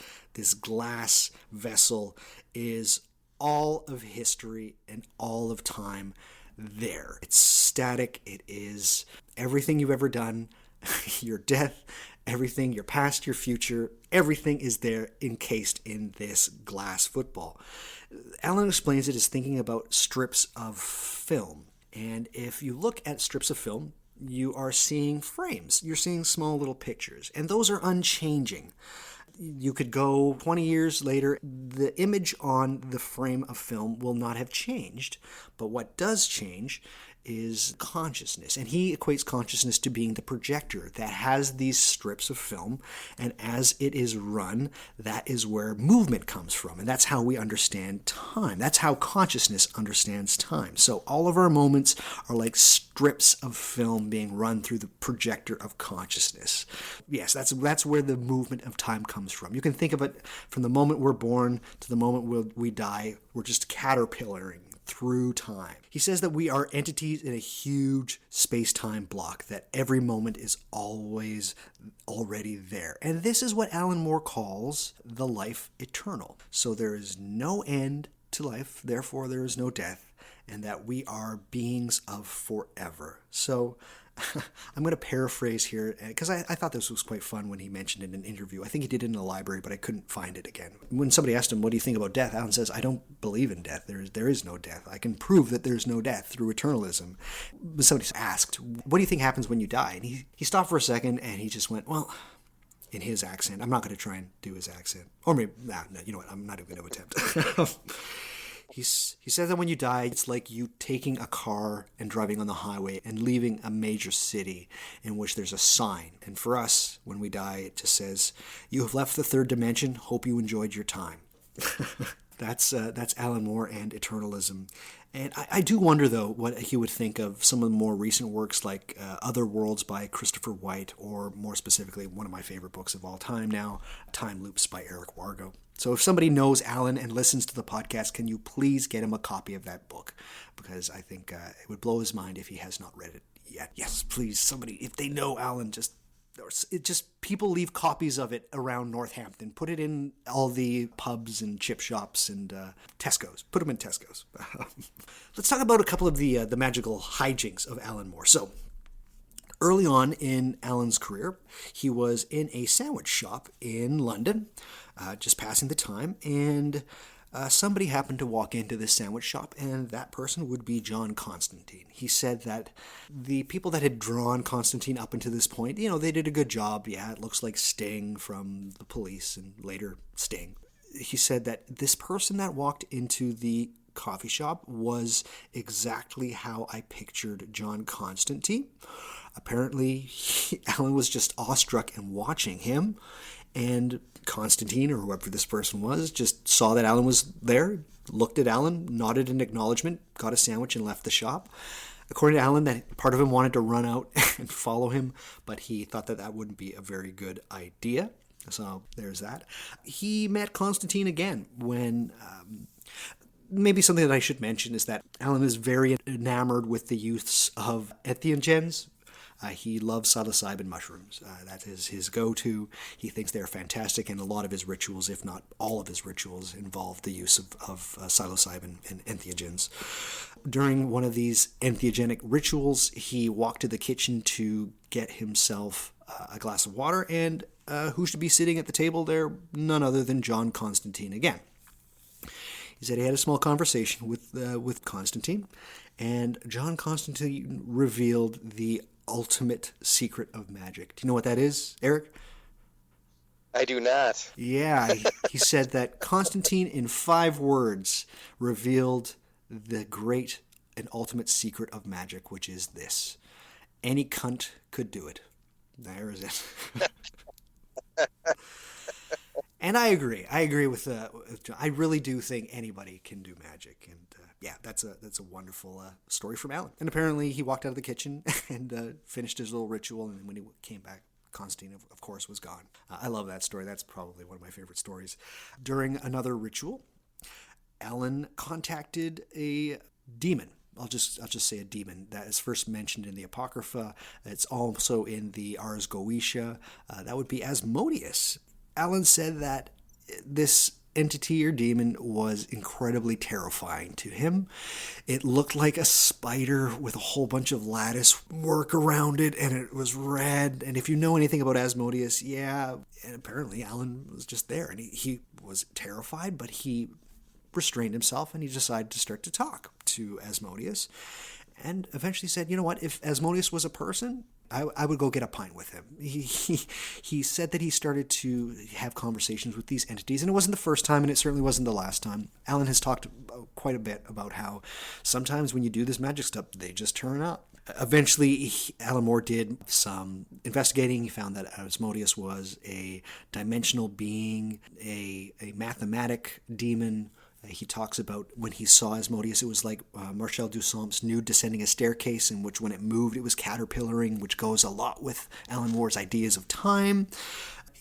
glass vessel is all of history and all of time there. It's static. It is everything you've ever done, your death, everything, your past, your future, everything is there encased in this glass football. Alan explains it as thinking about strips of film. And if you look at strips of film, you are seeing frames. You're seeing small little pictures. And those are unchanging. You could go 20 years later, the image on the frame of film will not have changed. But what does change is consciousness. And he equates consciousness to being the projector that has these strips of film. And as it is run, that is where movement comes from. And that's how we understand time. That's how consciousness understands time. So all of our moments are like strips of film being run through the projector of consciousness. Yes, that's where the movement of time comes from. You can think of it from the moment we're born to the moment we die. We're just caterpillaring through time. He says that we are entities in a huge space-time block, that every moment is always already there. And this is what Alan Moore calls the life eternal. So there is no end to life, therefore there is no death, and that we are beings of forever. So I'm going to paraphrase here, because I thought this was quite fun when he mentioned it in an interview. I think he did it in a library, but I couldn't find it again. When somebody asked him, what do you think about death? Alan says, I don't believe in death. There is no death. I can prove that there's no death through eternalism. When somebody asked, what do you think happens when you die? And he stopped for a second, and he just went, well, in his accent. I'm not going to try and do his accent. Or maybe, no, you know what, I'm not even going to attempt. He says that when you die, it's like you taking a car and driving on the highway and leaving a major city in which there's a sign. And for us, when we die, it just says, you have left the third dimension. Hope you enjoyed your time. That's Alan Moore and eternalism. And I do wonder, though, what he would think of some of the more recent works like Other Worlds by Christopher White, or more specifically, one of my favorite books of all time now, Time Loops by Eric Wargo. So if somebody knows Alan and listens to the podcast, can you please get him a copy of that book? Because I think it would blow his mind if he has not read it yet. Yes, please, somebody, if they know Alan, just people leave copies of it around Northampton. Put it in all the pubs and chip shops and Tesco's. Put them in Tesco's. Let's talk about a couple of the magical hijinks of Alan Moore. So early on in Alan's career, he was in a sandwich shop in London, just passing the time, and somebody happened to walk into this sandwich shop, and that person would be John Constantine. He said that the people that had drawn Constantine up until this point, they did a good job. Yeah, it looks like Sting from The Police, and later Sting. He said that this person that walked into the coffee shop was exactly how I pictured John Constantine. Apparently, Alan was just awestruck in watching him, and Constantine, or whoever this person was, just saw that Alan was there, looked at Alan, nodded in acknowledgement, got a sandwich, and left the shop. According to Alan, that part of him wanted to run out and follow him, but he thought that wouldn't be a very good idea. So there's that. He met Constantine again when... Maybe something that I should mention is that Alan is very enamored with the use of entheogens. He loves psilocybin mushrooms. That is his go-to. He thinks they're fantastic, and a lot of his rituals, if not all of his rituals, involve the use of psilocybin and entheogens. During one of these entheogenic rituals, he walked to the kitchen to get himself a glass of water, and who should be sitting at the table there? None other than John Constantine again. He said he had a small conversation with Constantine, and John Constantine revealed the ultimate secret of magic. Do you know what that is, Eric? I do not. Yeah, he said that Constantine, in 5 words, revealed the great and ultimate secret of magic, which is this: any cunt could do it. There is it. And I agree. I agree with John. I really do think anybody can do magic, and yeah, that's a wonderful story from Alan. And apparently, he walked out of the kitchen and finished his little ritual, and when he came back, Constantine, of course, was gone. I love that story. That's probably one of my favorite stories. During another ritual, Alan contacted a demon. I'll just say a demon that is first mentioned in the Apocrypha. It's also in the Ars Goetia. That would be Asmodius. Alan said that this entity or demon was incredibly terrifying to him. It looked like a spider with a whole bunch of lattice work around it, and it was red. And if you know anything about Asmodius, yeah, and apparently Alan was just there, and he was terrified, but he restrained himself, and he decided to start to talk to Asmodius, and eventually said, you know what, if Asmodius was a person, I would go get a pint with him. He said that he started to have conversations with these entities, and it wasn't the first time, and it certainly wasn't the last time. Alan has talked quite a bit about how sometimes when you do this magic stuff, they just turn up. Eventually, Alan Moore did some investigating. He found that Asmodius was a dimensional being, a mathematic demon. He talks about when he saw Asmodius, it was like Marcel Duchamp's nude descending a staircase, in which when it moved, it was caterpillaring, which goes a lot with Alan Moore's ideas of time.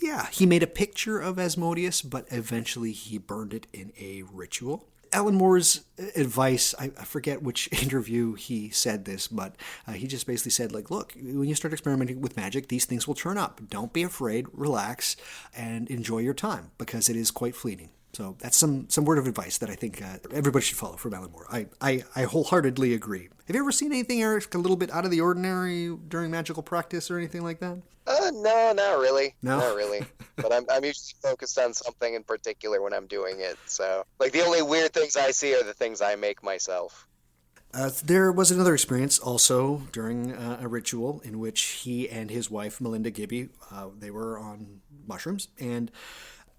Yeah, he made a picture of Asmodius, but eventually he burned it in a ritual. Alan Moore's advice, I forget which interview he said this, but he just basically said, like, look, when you start experimenting with magic, these things will turn up. Don't be afraid, relax, and enjoy your time, because it is quite fleeting. So that's some word of advice that I think everybody should follow from Alan Moore. I wholeheartedly agree. Have you ever seen anything, Eric, a little bit out of the ordinary during magical practice or anything like that? No, not really. No? Not really. But I'm usually focused on something in particular when I'm doing it. So, like, the only weird things I see are the things I make myself. There was another experience also during a ritual in which he and his wife, Melinda Gibby, they were on mushrooms, and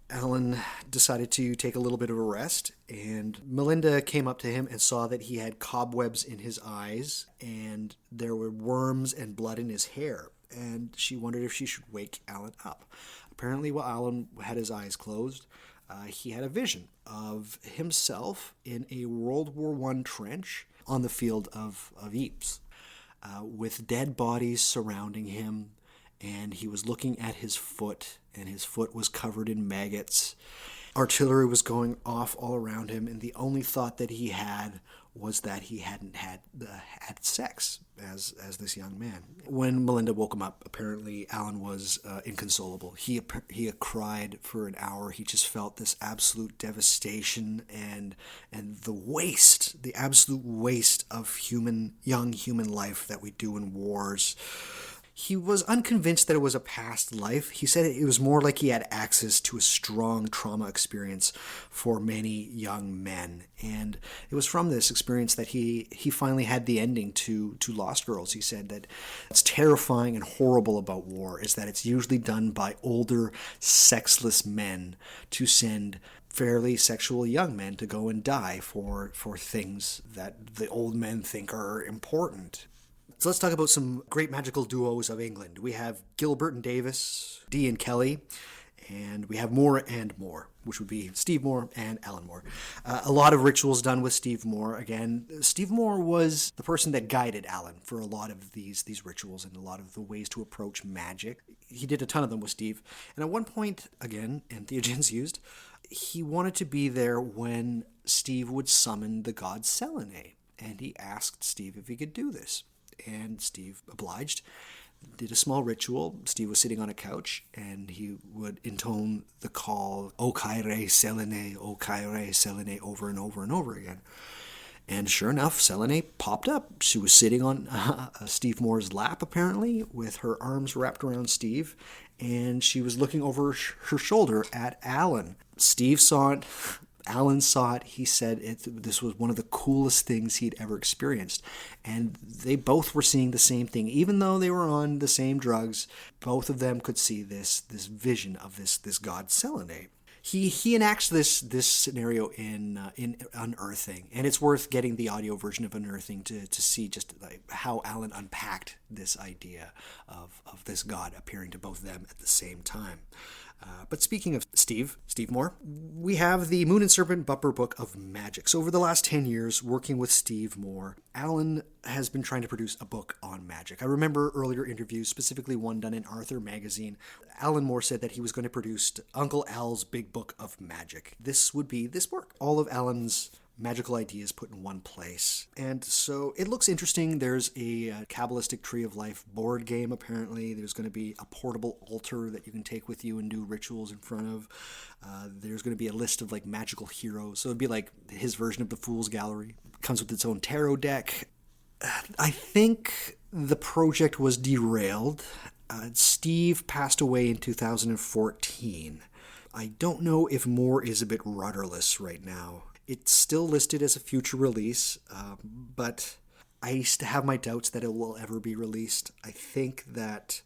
Alan decided to take a little bit of a rest, and Melinda came up to him and saw that he had cobwebs in his eyes, and there were worms and blood in his hair, and she wondered if she should wake Alan up. Apparently, while Alan had his eyes closed, he had a vision of himself in a World War I trench on the field of Ypres, with dead bodies surrounding him, and he was looking at his foot, and his foot was covered in maggots. Artillery was going off all around him, and the only thought that he had was that he hadn't had sex as this young man. When Melinda woke him up, apparently Alan was inconsolable. He cried for an hour. He just felt this absolute devastation and the absolute waste of young human life that we do in wars. He was unconvinced that it was a past life. He said it was more like he had access to a strong trauma experience for many young men. And it was from this experience that he finally had the ending to Lost Girls. He said that what's terrifying and horrible about war is that it's usually done by older, sexless men to send fairly sexual young men to go and die for things that the old men think are important. So let's talk about some great magical duos of England. We have Gilbert and Davis, Dee and Kelly, and we have Moore and Moore, which would be Steve Moore and Alan Moore. A lot of rituals done with Steve Moore. Again, Steve Moore was the person that guided Alan for a lot of these rituals and a lot of the ways to approach magic. He did a ton of them with Steve. And at one point, again, entheogens used, he wanted to be there when Steve would summon the god Selene. And he asked Steve if he could do this. And Steve obliged, did a small ritual. Steve was sitting on a couch, and he would intone the call, O Kyrie Selene, O Kyrie Selene, over and over and over again. And sure enough, Selene popped up. She was sitting on Steve Moore's lap, apparently, with her arms wrapped around Steve, and she was looking over her shoulder at Alan. Steve saw it. Alan saw it. He said this was one of the coolest things he'd ever experienced. And they both were seeing the same thing. Even though they were on the same drugs, both of them could see this vision of this god Selenite. He enacts this scenario in Unearthing, and it's worth getting the audio version of Unearthing to see just like how Alan unpacked this idea of this god appearing to both of them at the same time. But speaking of Steve Moore, we have the Moon and Serpent Bumper Book of Magic. So over the last 10 years, working with Steve Moore, Alan has been trying to produce a book on magic. I remember earlier interviews, specifically one done in Arthur magazine. Alan Moore said that he was going to produce Uncle Al's Big Book of Magic. This would be this work. All of Alan's magical ideas put in one place. And so it looks interesting. There's a Kabbalistic Tree of Life board game, apparently. There's going to be a portable altar that you can take with you and do rituals in front of. There's going to be a list of like magical heroes. So it'd be like his version of the Fool's Gallery. It comes with its own tarot deck. I think the project was derailed. Steve passed away in 2014. I don't know if Moore is a bit rudderless right now. It's still listed as a future release, but I have my doubts that it will ever be released. I think that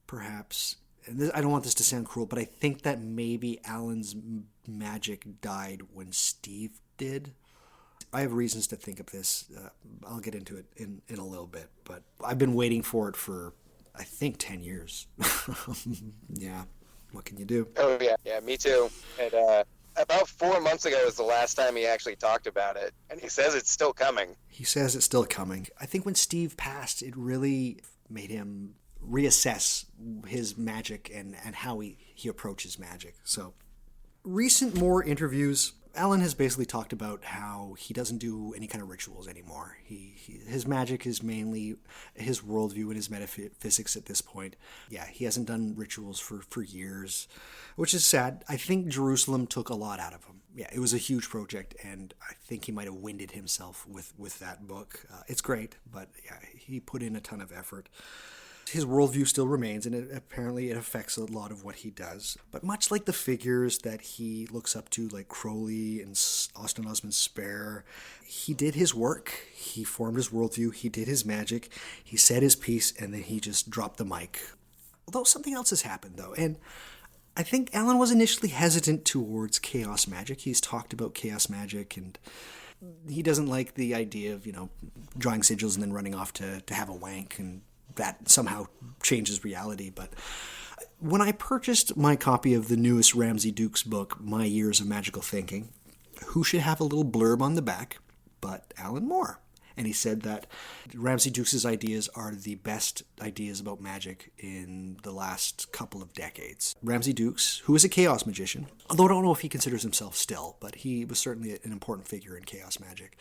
perhaps, and I don't want this to sound cruel, but I think that maybe Alan's magic died when Steve did. I have reasons to think of this. I'll get into it in a little bit, but I've been waiting for it for, I think, 10 years. Yeah, what can you do? Oh, yeah, me too. And, about 4 months ago was the last time he actually talked about it, and he says it's still coming. He says it's still coming. I think when Steve passed, it really made him reassess his magic and how he approaches magic. So, recent Moore interviews, Alan has basically talked about how he doesn't do any kind of rituals anymore. His magic is mainly his worldview and his metaphysics at this point. Yeah, he hasn't done rituals for years, which is sad. I think Jerusalem took a lot out of him. Yeah, it was a huge project, and I think he might have winded himself with that book. It's great, but yeah, he put in a ton of effort. His worldview still remains, and apparently it affects a lot of what he does. But much like the figures that he looks up to, like Crowley and Austin Osman Spare, he did his work. He formed his worldview. He did his magic. He said his piece, and then he just dropped the mic. Although something else has happened, though, and I think Alan was initially hesitant towards chaos magic. He's talked about chaos magic, and he doesn't like the idea of, drawing sigils and then running off to have a wank, and that somehow changes reality. But when I purchased my copy of the newest Ramsey Dukes book, My Years of Magical Thinking, who should have a little blurb on the back but Alan Moore? And he said that Ramsey Dukes' ideas are the best ideas about magic in the last couple of decades. Ramsey Dukes, who is a chaos magician, although I don't know if he considers himself still, but he was certainly an important figure in chaos magic.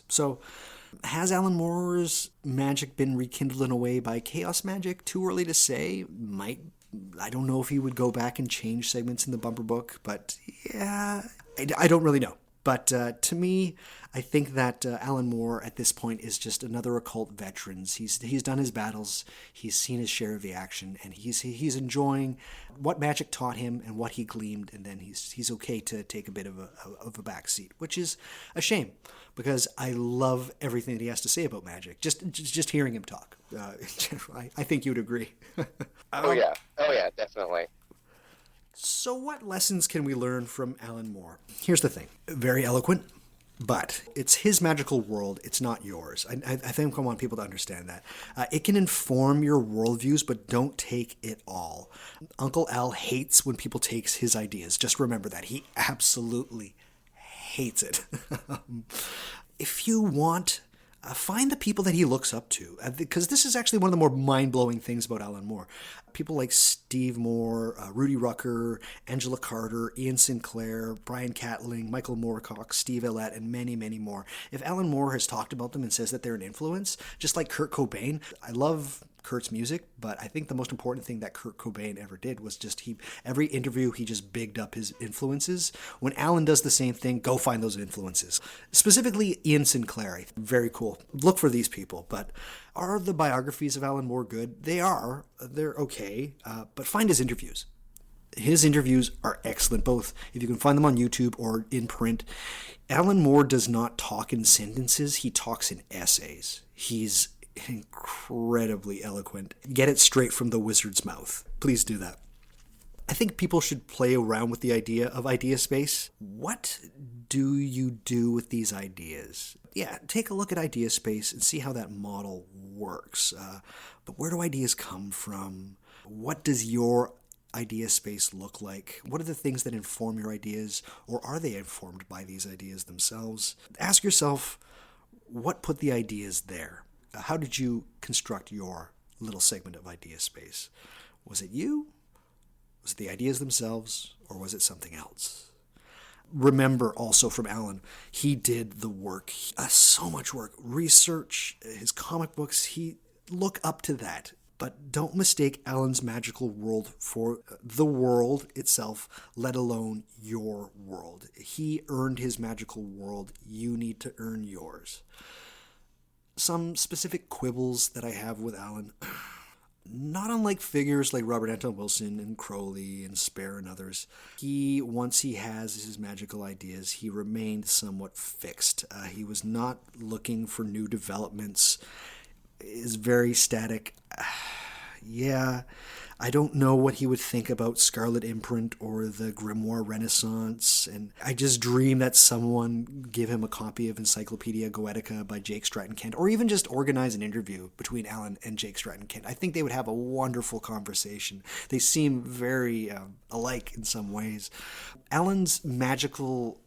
So, has Alan Moore's magic been rekindled in a way by chaos magic? Too early to say. I don't know if he would go back and change segments in the bumper book, but yeah, I don't really know. But to me, I think that Alan Moore at this point is just another occult veteran. He's done his battles, he's seen his share of the action, and he's enjoying what magic taught him and what he gleamed, and then he's okay to take a bit of a back seat, which is a shame because I love everything that he has to say about magic. Just hearing him talk, I think you'd agree. Oh yeah, definitely. So what lessons can we learn from Alan Moore? Here's the thing. Very eloquent, but it's his magical world. It's not yours. I think I want people to understand that. It can inform your worldviews, but don't take it all. Uncle Al hates when people take his ideas. Just remember that. He absolutely hates it. If you want... find the people that he looks up to, because this is actually one of the more mind-blowing things about Alan Moore. People like Steve Moore, Rudy Rucker, Angela Carter, Ian Sinclair, Brian Catling, Michael Moorcock, Steve Illett, and many, many more. If Alan Moore has talked about them and says that they're an influence, just like Kurt Cobain, I love Kurt's music, but I think the most important thing that Kurt Cobain ever did was just every interview he just bigged up his influences. When Alan does the same thing, go find those influences. Specifically Ian Sinclair, very cool. Look for these people. But are the biographies of Alan Moore good? They are. They're okay. But find his interviews. His interviews are excellent, both if you can find them on YouTube or in print. Alan Moore does not talk in sentences, he talks in essays. He's incredibly eloquent. Get it straight from the wizard's mouth. Please do that. I think people should play around with the idea of idea space. What do you do with these ideas? Yeah, take a look at idea space and see how that model works. But where do ideas come from? What does your idea space look like? What are the things that inform your ideas, or are they informed by these ideas themselves? Ask yourself, what put the ideas there? How did you construct your little segment of idea space? Was it you? Was it the ideas themselves, or was it something else? Remember also from Alan, he did the work, so much work, research, his comic books, he look up to that. But don't mistake Alan's magical world for the world itself, let alone your world. He earned his magical world. You need to earn yours. Some specific quibbles that I have with Alan, not unlike figures like Robert Anton Wilson and Crowley and Spare and others, once he has his magical ideas, he remained somewhat fixed. He was not looking for new developments. Is very static. Yeah, I don't know what he would think about Scarlet Imprint or the Grimoire Renaissance, and I just dream that someone give him a copy of Encyclopedia Goetica by Jake Stratton-Kent, or even just organize an interview between Alan and Jake Stratton-Kent. I think they would have a wonderful conversation. They seem very alike in some ways. Alan's magical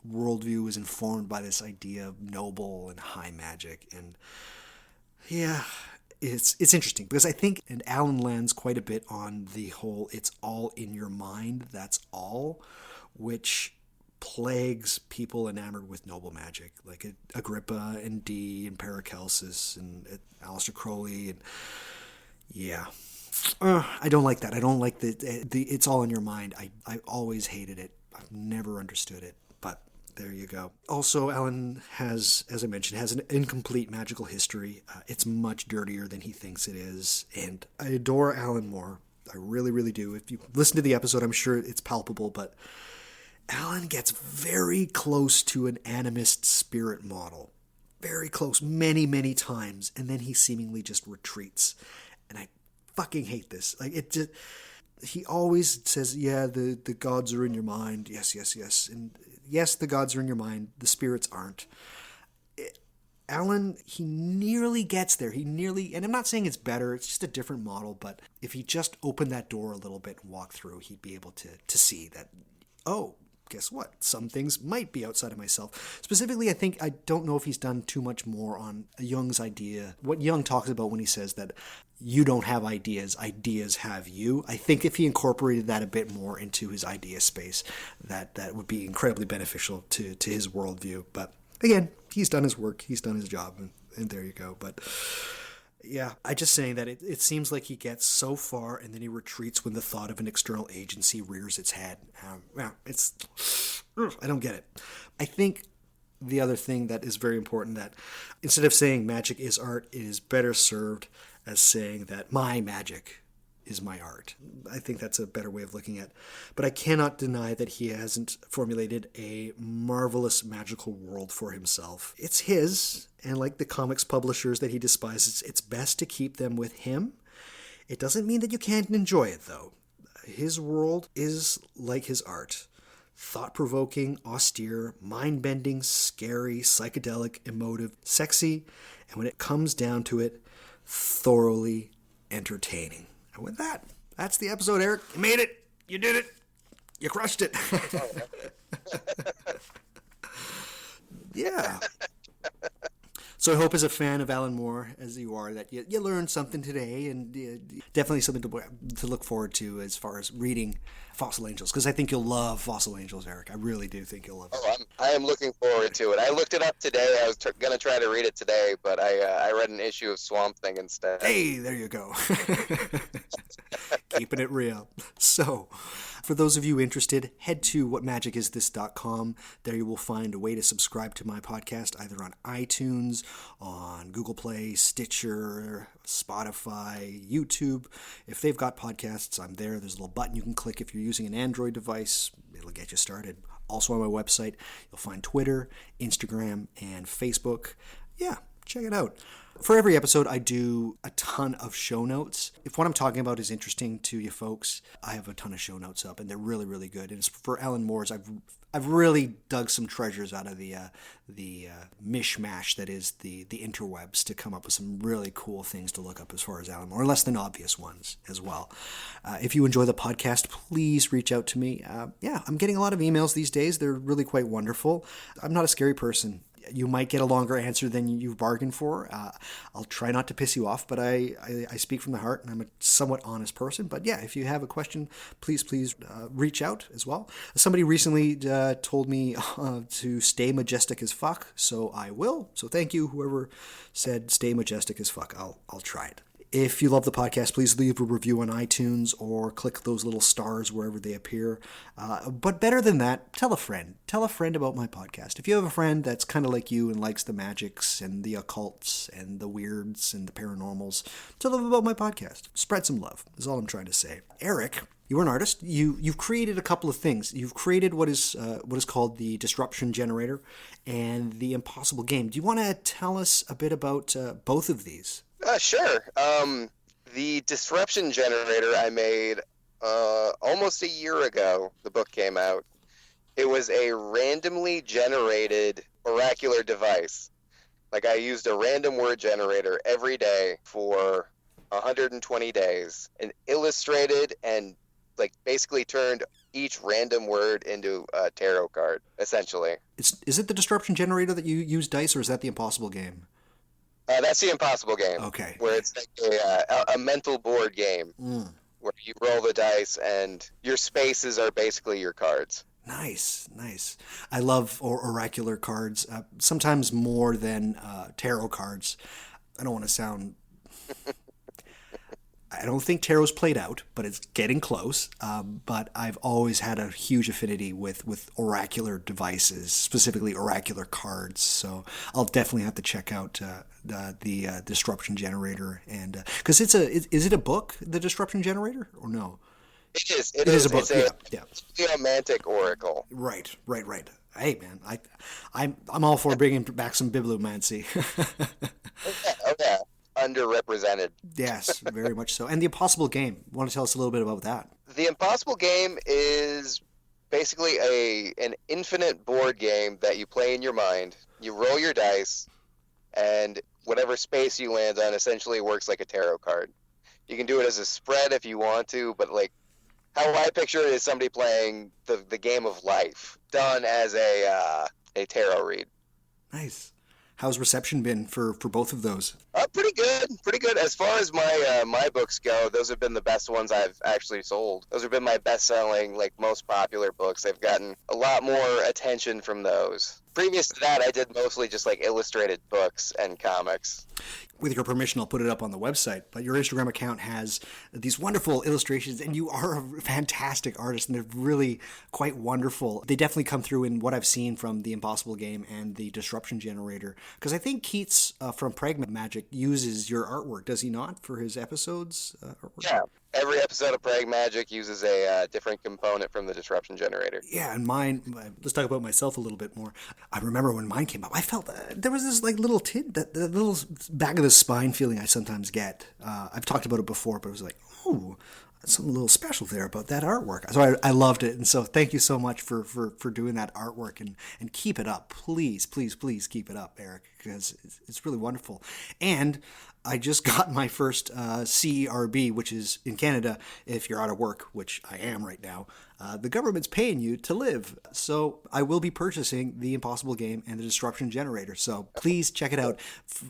worldview is informed by this idea of noble and high magic, and yeah, it's interesting because I think, and Alan lands quite a bit on the whole it's all in your mind, that's all, which plagues people enamored with noble magic, like Agrippa and Dee and Paracelsus and Aleister Crowley, and yeah. I don't like that. I don't like the it's all in your mind. I always hated it. I've never understood it, but there you go. Also, Alan has, as I mentioned, has an incomplete magical history. It's much dirtier than he thinks it is. And I adore Alan Moore. I really, really do. If you listen to the episode, I'm sure it's palpable. But Alan gets very close to an animist spirit model. Very close, many, many times. And then he seemingly just retreats. And I fucking hate this. Like, it just... He always says, yeah, the gods are in your mind. Yes, yes, yes. And yes, the gods are in your mind. The spirits aren't. Alan, he nearly gets there. And I'm not saying it's better. It's just a different model. But if he just opened that door a little bit and walked through, he'd be able to see that, oh, guess what? Some things might be outside of myself. Specifically, I don't know if he's done too much more on Jung's idea. What Jung talks about when he says that you don't have ideas, ideas have you. I think if he incorporated that a bit more into his idea space, that would be incredibly beneficial to his worldview. But again, he's done his work, he's done his job, and there you go. But yeah, I just saying that it seems like he gets so far and then he retreats when the thought of an external agency rears its head. I don't get it. I think the other thing that is very important, that instead of saying magic is art, it is better served as saying that my magic is my art. I think that's a better way of looking at it. But I cannot deny that he hasn't formulated a marvelous magical world for himself. It's his, and like the comics publishers that he despises, it's best to keep them with him. It doesn't mean that you can't enjoy it, though. His world is like his art. Thought-provoking, austere, mind-bending, scary, psychedelic, emotive, sexy, and when it comes down to it, thoroughly entertaining. And with that, that's the episode, Eric. You made it. You did it. You crushed it. Yeah. So I hope, as a fan of Alan Moore, as you are, that you learned something today, and definitely something to look forward to as far as reading Fossil Angels, because I think you'll love Fossil Angels, Eric. I really do think you'll love it. I am looking forward to it. I looked it up today. I was going to try to read it today, but I read an issue of Swamp Thing instead. Hey, there you go. Keeping it real. So, For those of you interested, head to whatmagicisthis.com. There you will find a way to subscribe to my podcast, either on iTunes, on Google Play, Stitcher, Spotify, YouTube. If they've got podcasts, I'm there. There's a little button you can click if you're using an Android device. It'll get you started. Also on my website, you'll find Twitter, Instagram, and Facebook. Yeah, check it out. For every episode, I do a ton of show notes. If what I'm talking about is interesting to you folks, I have a ton of show notes up, and they're really, really good. And it's for Alan Moore's. I've really dug some treasures out of the mishmash that is the interwebs to come up with some really cool things to look up as far as Alan Moore, less than obvious ones as well. If you enjoy the podcast, please reach out to me. I'm getting a lot of emails these days. They're really quite wonderful. I'm not a scary person. You might get a longer answer than you've bargained for. I'll try not to piss you off, but I speak from the heart, and I'm a somewhat honest person. But yeah, if you have a question, please reach out as well. Somebody recently told me to stay majestic as fuck, so I will. So thank you, whoever said stay majestic as fuck. I'll try it. If you love the podcast, please leave a review on iTunes or click those little stars wherever they appear. But better than that, tell a friend. Tell a friend about my podcast. If you have a friend that's kind of like you and likes the magics and the occults and the weirds and the paranormals, tell them about my podcast. Spread some love is all I'm trying to say. Eric, you're an artist. You've created a couple of things. You've created what is called the Disruption Generator and the Impossible Game. Do you want to tell us a bit about both of these? Sure. The Disruption Generator I made almost a year ago. The book came out. It was a randomly generated oracular device. Like, I used a random word generator every day for 120 days and illustrated and basically turned each random word into a tarot card, essentially. Is it the Disruption Generator that you use dice, or is that the Impossible Game? That's the Impossible Game. Okay. Where it's like a mental board game where you roll the dice and your spaces are basically your cards. Nice. I love oracular cards, sometimes more than tarot cards. I don't want to sound... I don't think tarot's played out, but it's getting close. But I've always had a huge affinity with oracular devices, specifically oracular cards. So I'll definitely have to check out the Disruption Generator, and because is it a book, the Disruption Generator, or no? It is. It is a book. It's a geomantic oracle. Right. Hey man, I'm all for bringing back some bibliomancy. Okay. Underrepresented. Yes, very much so. And the Impossible Game. Want to tell us a little bit about that? The Impossible Game is basically an infinite board game that you play in your mind. You roll your dice, and whatever space you land on essentially works like a tarot card. You can do it as a spread if you want to, but how I picture it is somebody playing the game of life done as a tarot read. Nice. How's reception been for both of those? Pretty good. As far as my books go, those have been the best ones I've actually sold. Those have been my best-selling, most popular books. They've gotten a lot more attention from those. Previous to that, I did mostly just illustrated books and comics. With your permission, I'll put it up on the website, but your Instagram account has these wonderful illustrations, and you are a fantastic artist, and they're really quite wonderful. They definitely come through in what I've seen from the Impossible Game and the Disruption Generator, because I think Keats from Pragma Magic uses your artwork, does he not, for his episodes? Artwork? Yeah. Every episode of Prag Magic uses a different component from the Disruption Generator. Yeah, and mine, let's talk about myself a little bit more. I remember when mine came up, I felt there was this little that little back of the spine feeling I sometimes get. I've talked about it before, but it was oh, something a little special there about that artwork. So I loved it, and so thank you so much for doing that artwork, and keep it up. Please keep it up, Eric, because it's really wonderful. And I just got my first CERB, which is in Canada, if you're out of work, which I am right now, the government's paying you to live. So I will be purchasing the Impossible Game and the Disruption Generator. So please check it out.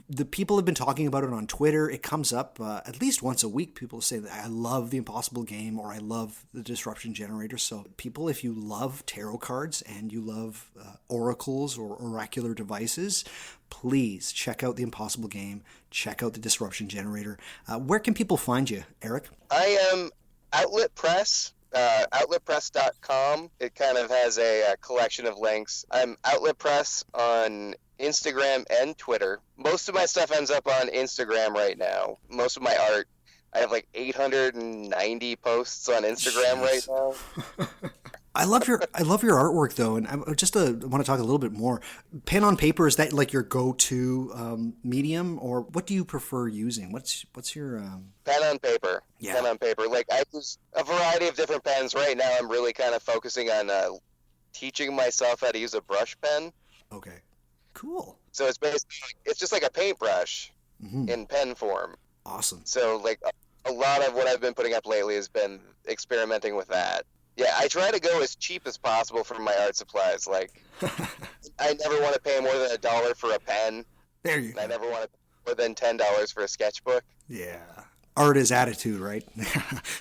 The people have been talking about it on Twitter. It comes up at least once a week. People say that I love the Impossible Game or I love the Disruption Generator. So people, if you love tarot cards and you love oracles or oracular devices, please check out the Impossible Game. Check out the Disruption Generator. Where can people find you, Eric? I am Outlet Press outletpress.com. It kind of has a collection of links. I'm Outlet Press on Instagram and Twitter. Most of my stuff ends up on Instagram right now. Most of my art. I have like 890 posts on Instagram right now. I love your artwork though, and I just want to talk a little bit more. Pen on paper, is that like your go-to medium, or what do you prefer using? What's your pen on paper? Yeah. Pen on paper. Like I use a variety of different pens. Right now, I'm really kind of focusing on teaching myself how to use a brush pen. Okay, cool. So it's just like a paintbrush in pen form. Awesome. So like a lot of what I've been putting up lately has been experimenting with that. Yeah, I try to go as cheap as possible for my art supplies. Like, I never want to pay more than $1 for a pen. There you go. I never want to pay more than $10 for a sketchbook. Yeah, art is attitude, right?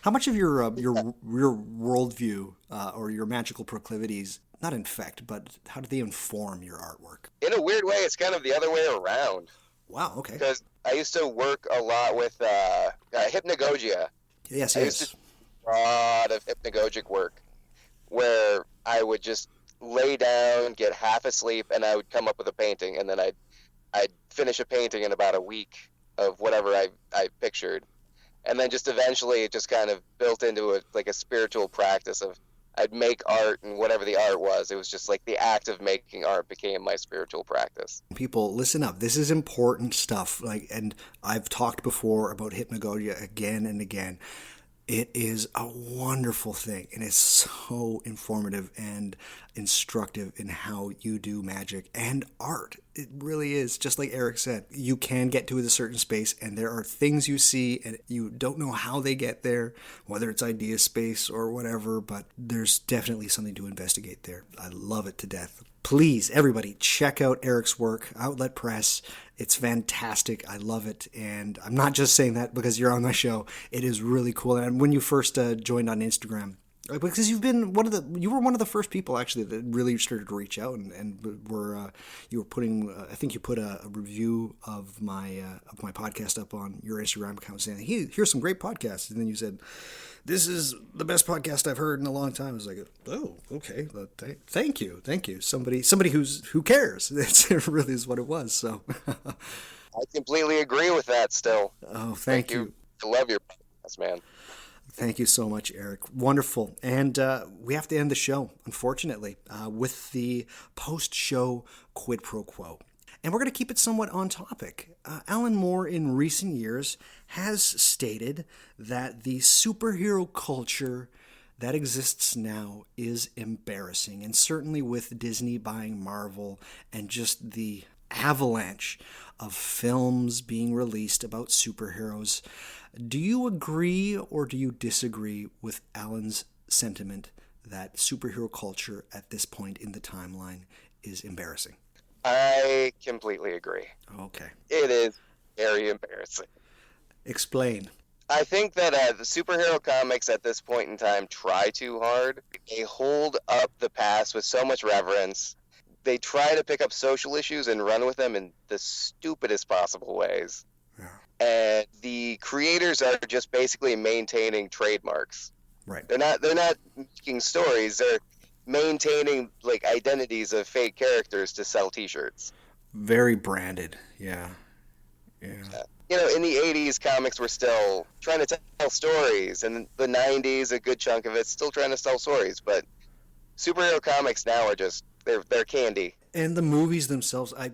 How much of your worldview or your magical proclivities not infect, but how do they inform your artwork? In a weird way, it's kind of the other way around. Wow. Okay. Because I used to work a lot with hypnagogia. Yes. A lot of hypnagogic work where I would just lay down, get half asleep, and I would come up with a painting, and then I'd finish a painting in about a week of whatever I pictured, and then just eventually it just kind of built into a spiritual practice of I'd make art, and whatever the art was, it was just like the act of making art became my spiritual practice. People, listen up. This is important stuff. And I've talked before about hypnagogia again and again. It is a wonderful thing, and it's so informative and instructive in how you do magic and art. It really is. Just like Eric said, you can get to a certain space, and there are things you see, and you don't know how they get there, whether it's idea space or whatever, but there's definitely something to investigate there. I love it to death. Please, everybody, check out Eric's work, Outlet Press. It's fantastic. I love it. And I'm not just saying that because you're on my show. It is really cool. And when you first joined on Instagram, because you were one of the first people actually that really started to reach out and you were putting, I think you put a review of my podcast up on your Instagram account saying, hey, here's some great podcasts. And then you said, this is the best podcast I've heard in a long time. I was like, oh, okay. Thank you. Somebody who cares. It really is what it was. So I completely agree with that still. Oh, thank you. I love your podcast, man. Thank you so much, Eric. Wonderful. And we have to end the show, unfortunately, with the post-show quid pro quo. And we're going to keep it somewhat on topic. Alan Moore, in recent years, has stated that the superhero culture that exists now is embarrassing. And certainly with Disney buying Marvel and just the avalanche of films being released about superheroes, do you agree or do you disagree with Alan's sentiment that superhero culture at this point in the timeline is embarrassing? I completely agree. Okay. It is very embarrassing. Explain. I think that the superhero comics at this point in time try too hard. They hold up the past with so much reverence. They try to pick up social issues and run with them in the stupidest possible ways. Yeah. And the creators are just basically maintaining trademarks. Right. They're not making stories. They're maintaining like identities of fake characters to sell T-shirts. Very branded. Yeah. You know, in the 80s, comics were still trying to tell stories, and the 90s, a good chunk of it's still trying to tell stories. But superhero comics now are just they're candy. And the movies themselves, I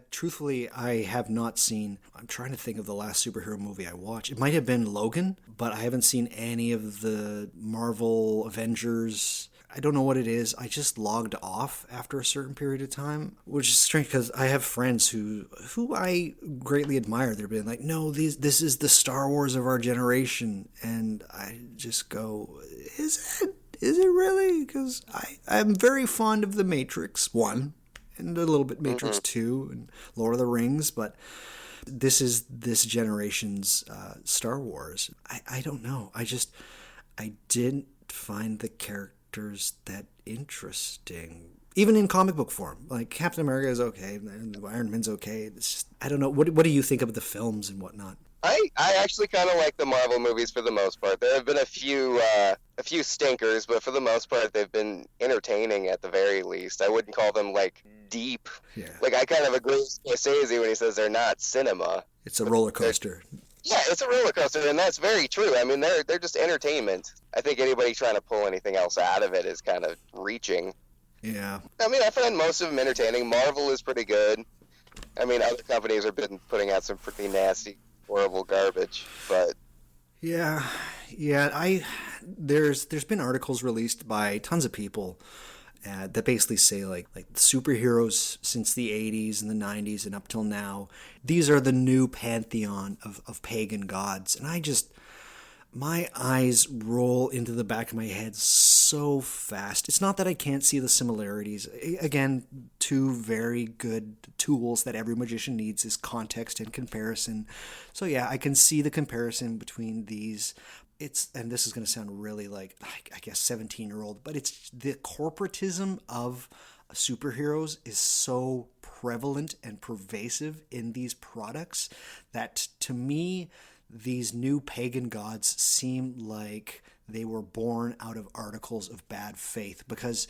have not seen. I'm trying to think of the last superhero movie I watched. It might have been Logan, but I haven't seen any of the Marvel Avengers. I don't know what it is. I just logged off after a certain period of time, which is strange because I have friends who I greatly admire. They're being like, no, this is the Star Wars of our generation. And I just go, is it really? Because I'm very fond of The Matrix 1 and a little bit Matrix 2 and Lord of the Rings, but this is this generation's Star Wars. I don't know. I didn't find the characters that interesting, even in comic book form. Like Captain America is okay, and Iron Man's okay. It's just, I don't know. What do you think of the films and whatnot? I actually kind of like the Marvel movies for the most part. There have been a few stinkers, but for the most part, they've been entertaining at the very least. I wouldn't call them like deep. Yeah. Like I kind of agree with Scorsese when he says they're not cinema. It's a roller coaster. Yeah, it's a roller coaster, and that's very true. I mean, they're just entertainment. I think anybody trying to pull anything else out of it is kind of reaching. Yeah. I mean, I find most of them entertaining. Marvel is pretty good. I mean, other companies have been putting out some pretty nasty, horrible garbage, but Yeah. There's been articles released by tons of people that basically say like superheroes since the 80s and the 90s and up till now, these are the new pantheon of pagan gods. And my eyes roll into the back of my head so fast. It's not that I can't see the similarities. Again, two very good tools that every magician needs is context and comparison. So yeah, I can see the comparison between these. And this is going to sound really like, I guess, 17-year-old, but it's the corporatism of superheroes is so prevalent and pervasive in these products that to me, these new pagan gods seem like they were born out of articles of bad faith, because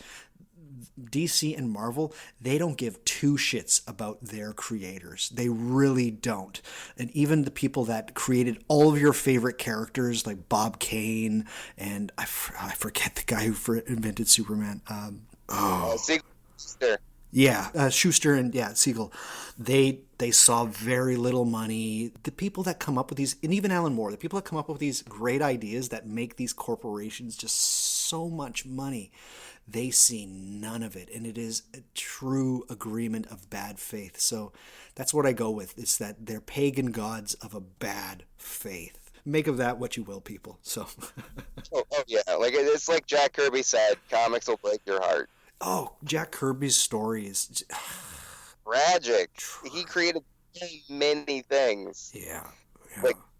DC and Marvel, they don't give two shits about their creators. They really don't. And even the people that created all of your favorite characters, like Bob Kane, and I forget the guy who invented Superman. Schuster. Yeah, Schuster and Siegel. They saw very little money. The people that come up with these, and even Alan Moore, the people that come up with these great ideas that make these corporations just so much money, they see none of it. And it is a true agreement of bad faith. So that's what I go with. It's that they're pagan gods of a bad faith. Make of that what you will, people. So. oh yeah, like it's like Jack Kirby said, comics will break your heart. Oh, Jack Kirby's story is tragic. He created many things. Yeah.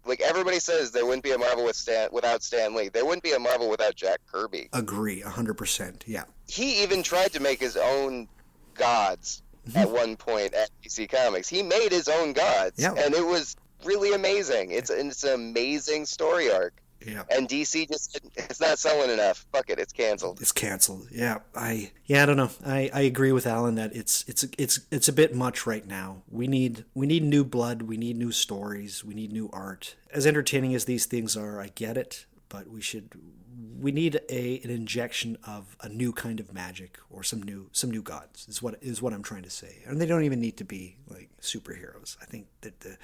Like everybody says, there wouldn't be a Marvel without Stan Lee. There wouldn't be a Marvel without Jack Kirby. Agree, 100%. Yeah. He even tried to make his own gods at one point at DC Comics. He made his own gods, and it was really amazing. It's an amazing story arc. Yeah. And DC it's not selling enough. Fuck it, it's canceled. It's canceled. Yeah. I don't know. I agree with Alan that it's a bit much right now. We need new blood, we need new stories, we need new art. As entertaining as these things are, I get it, but we need an injection of a new kind of magic or some new gods is what I'm trying to say. And they don't even need to be like superheroes. I think that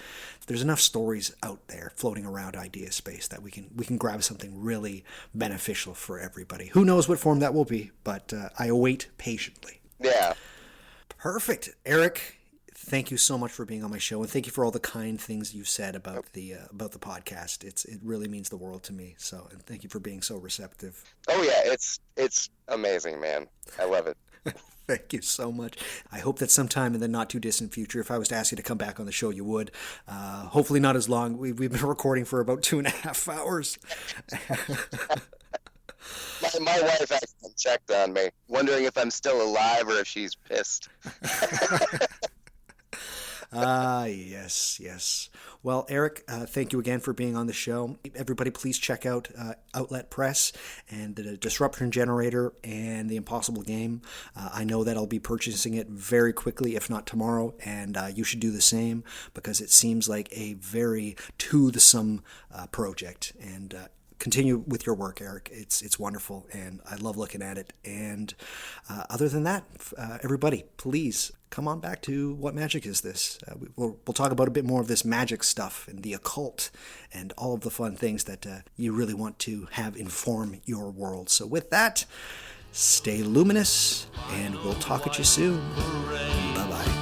there's enough stories out there floating around idea space that we can grab something really beneficial for everybody. Who knows what form that will be, but I await patiently. Yeah. Perfect. Eric, thank you so much for being on my show, and thank you for all the kind things you've said about the podcast. It really means the world to me. So, and thank you for being so receptive. Oh yeah, it's amazing, man. I love it. Thank you so much. I hope that sometime in the not too distant future, if I was to ask you to come back on the show, you would. Hopefully not as long. We've been recording for about 2.5 hours. My wife actually checked on me, wondering if I'm still alive or if she's pissed. Yes. Well, Eric, thank you again for being on the show. Everybody, please check out Outlet Press and the Disruption Generator and The Impossible Game. I know that I'll be purchasing it very quickly, if not tomorrow, and you should do the same because it seems like a very toothsome project. And continue with your work, Eric. It's wonderful, and I love looking at it. And other than that, everybody, please come on back to What Magic Is This? We'll talk about a bit more of this magic stuff and the occult and all of the fun things that you really want to have inform your world. So with that, stay luminous, and we'll talk at you soon. Bye-bye.